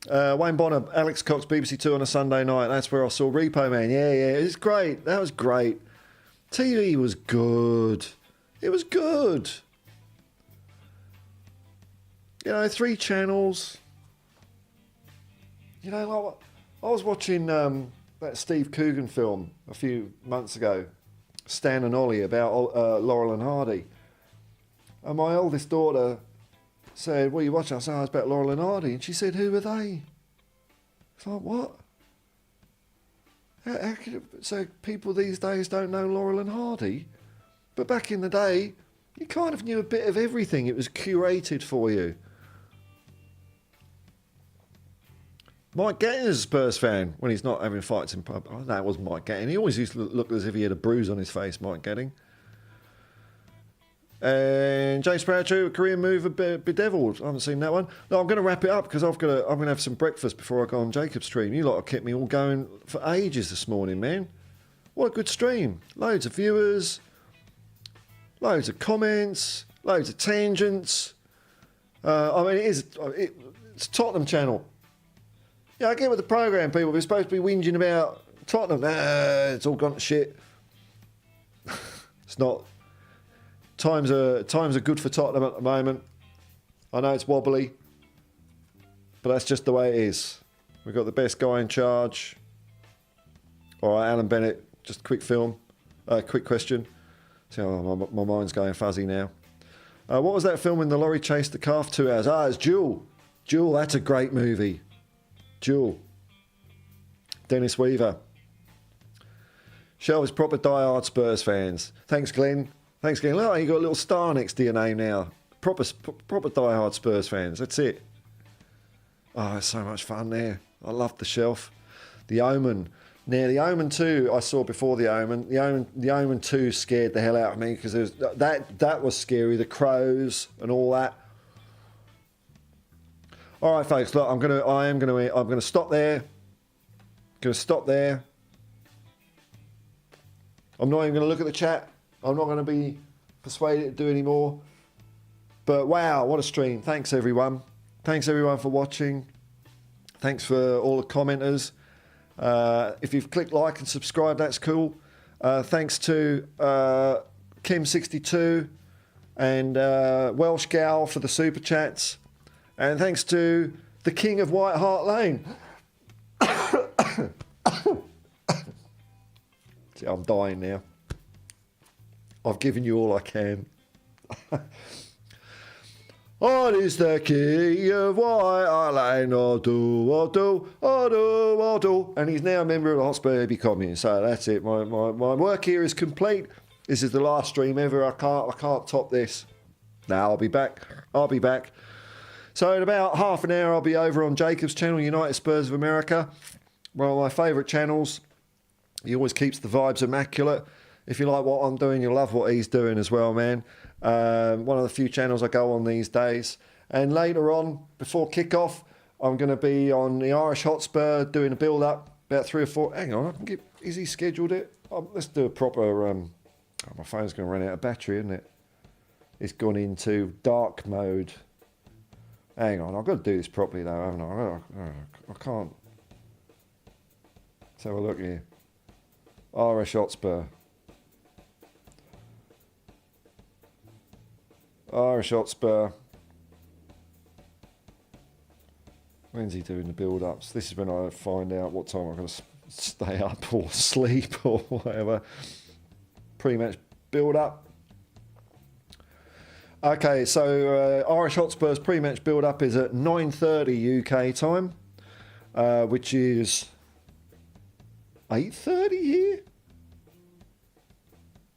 Wayne Bonner, Alex Cox, BBC Two on a Sunday night. That's where I saw Repo Man. Yeah, it's great. That was great. TV was good. It was good. 3 channels. I was watching that Steve Coogan film a few months ago, Stan and Ollie, about Laurel and Hardy. And my oldest daughter said, "What are you watching?" I said, "It's about Laurel and Hardy." And she said, "Who are they?" I thought, what? How could it, so people these days don't know Laurel and Hardy? But back in the day, you kind of knew a bit of everything. It was curated for you. Mike Getting is a Spurs fan when he's not having fights in pub. Oh, that was Mike Getting. He always used to look as if he had a bruise on his face, Mike Getting. And James Sparrow, a Korean movie, Bedeviled. I haven't seen that one. No, I'm going to wrap it up because I'm going to have some breakfast before I go on Jacob's stream. You lot have kept me all going for ages this morning, man. What a good stream. Loads of viewers, loads of comments, loads of tangents. It's a Tottenham channel. Yeah, I get with the programme, people. We're supposed to be whinging about Tottenham. It's all gone to shit. It's not. Times are good for Tottenham at the moment. I know it's wobbly, but that's just the way it is. We've got the best guy in charge. All right, Alan Bennett, just a quick question. See, my mind's going fuzzy now. What was that film when the lorry chased the calf 2 hours? It's Jewel. Jewel, that's a great movie. Jewel. Dennis Weaver. Shell is proper diehard Spurs fans. Thanks, Glenn. Look, you got a little star next to your name now. Proper diehard Spurs fans. That's it. Oh, it's so much fun there. I love the shelf. The Omen. Now, The Omen 2 I saw before The Omen. The Omen 2 scared the hell out of me because that was scary. The crows and all that. All right, folks. Look, I'm gonna stop there. I'm not even gonna look at the chat. I'm not gonna be persuaded to do any more. But wow, what a stream! Thanks everyone. Thanks everyone for watching. Thanks for all the commenters. If you've clicked like and subscribe, that's cool. Thanks to Kim62 and Welsh Gal for the super chats. And thanks to the King of White Hart Lane. See, I'm dying now. I've given you all I can. What is the King of White Hart Lane? I'll do. And he's now a member of the Hotspur Hippie commune. So that's it. My work here is complete. This is the last stream ever. I can't top this. Now I'll be back. So in about half an hour, I'll be over on Jacob's channel, United Spurs of America. One of my favourite channels. He always keeps the vibes immaculate. If you like what I'm doing, you'll love what he's doing as well, man. One of the few channels I go on these days. And later on, before kick-off, I'm going to be on the Irish Hotspur doing a build-up about 3 or 4. Hang on, I can get. Is he scheduled it? Let's do a proper. My phone's going to run out of battery, isn't it? It's gone into dark mode. Hang on, I've got to do this properly though, haven't I? I can't. Let's have a look here. RS Hotspur. RS Hotspur. When's he doing the build-ups? This is when I find out what time I'm going to stay up or sleep or whatever. Pre-match build-up. Okay, so Irish Hotspur's pre-match build-up is at 9:30 UK time, which is 8:30 here.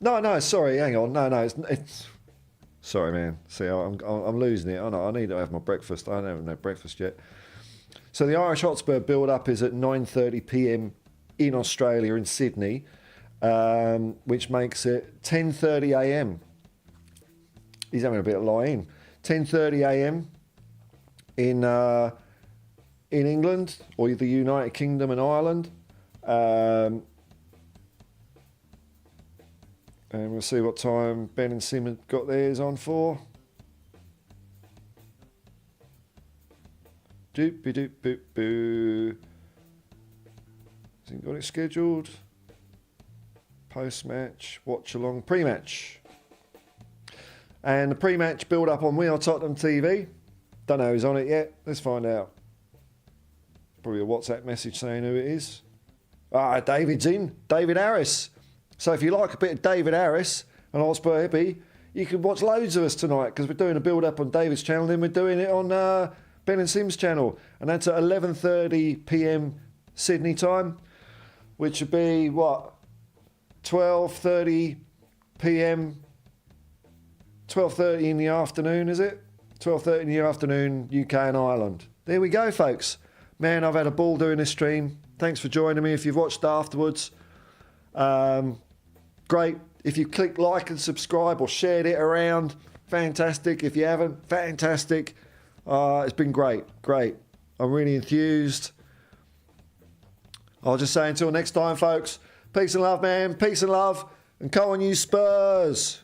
No, sorry, hang on. No, it's sorry, man. See, I'm losing it. I need to have my breakfast. I don't have no breakfast yet. So the Irish Hotspur build-up is at 9:30 p.m. in Australia, in Sydney, which makes it 10:30 a.m. He's having a bit of lie-in. 10:30 a.m. in England, or the United Kingdom and Ireland. And we'll see what time Ben and Sim have got theirs on for. Doop-be-doop-boop-boo. Has he got it scheduled? Post-match, watch-along, pre-match. And the pre-match build-up on We Are Tottenham TV. Don't know who's on it yet. Let's find out. Probably a WhatsApp message saying who it is. David's in. David Harris. So if you like a bit of David Harris and Hotspur Hippie, you can watch loads of us tonight because we're doing a build-up on David's channel, then we're doing it on Ben and Sim's channel. And that's at 11:30 p.m. Sydney time, which would be, 12:30 p.m. 12:30 in the afternoon, is it? 12:30 in the afternoon, UK and Ireland. There we go, folks. Man, I've had a ball doing this stream. Thanks for joining me. If you've watched afterwards, great. If you click like and subscribe or shared it around, fantastic. If you haven't, fantastic. It's been great. I'm really enthused. I'll just say until next time, folks. Peace and love, man. Peace and love. And come on, you Spurs.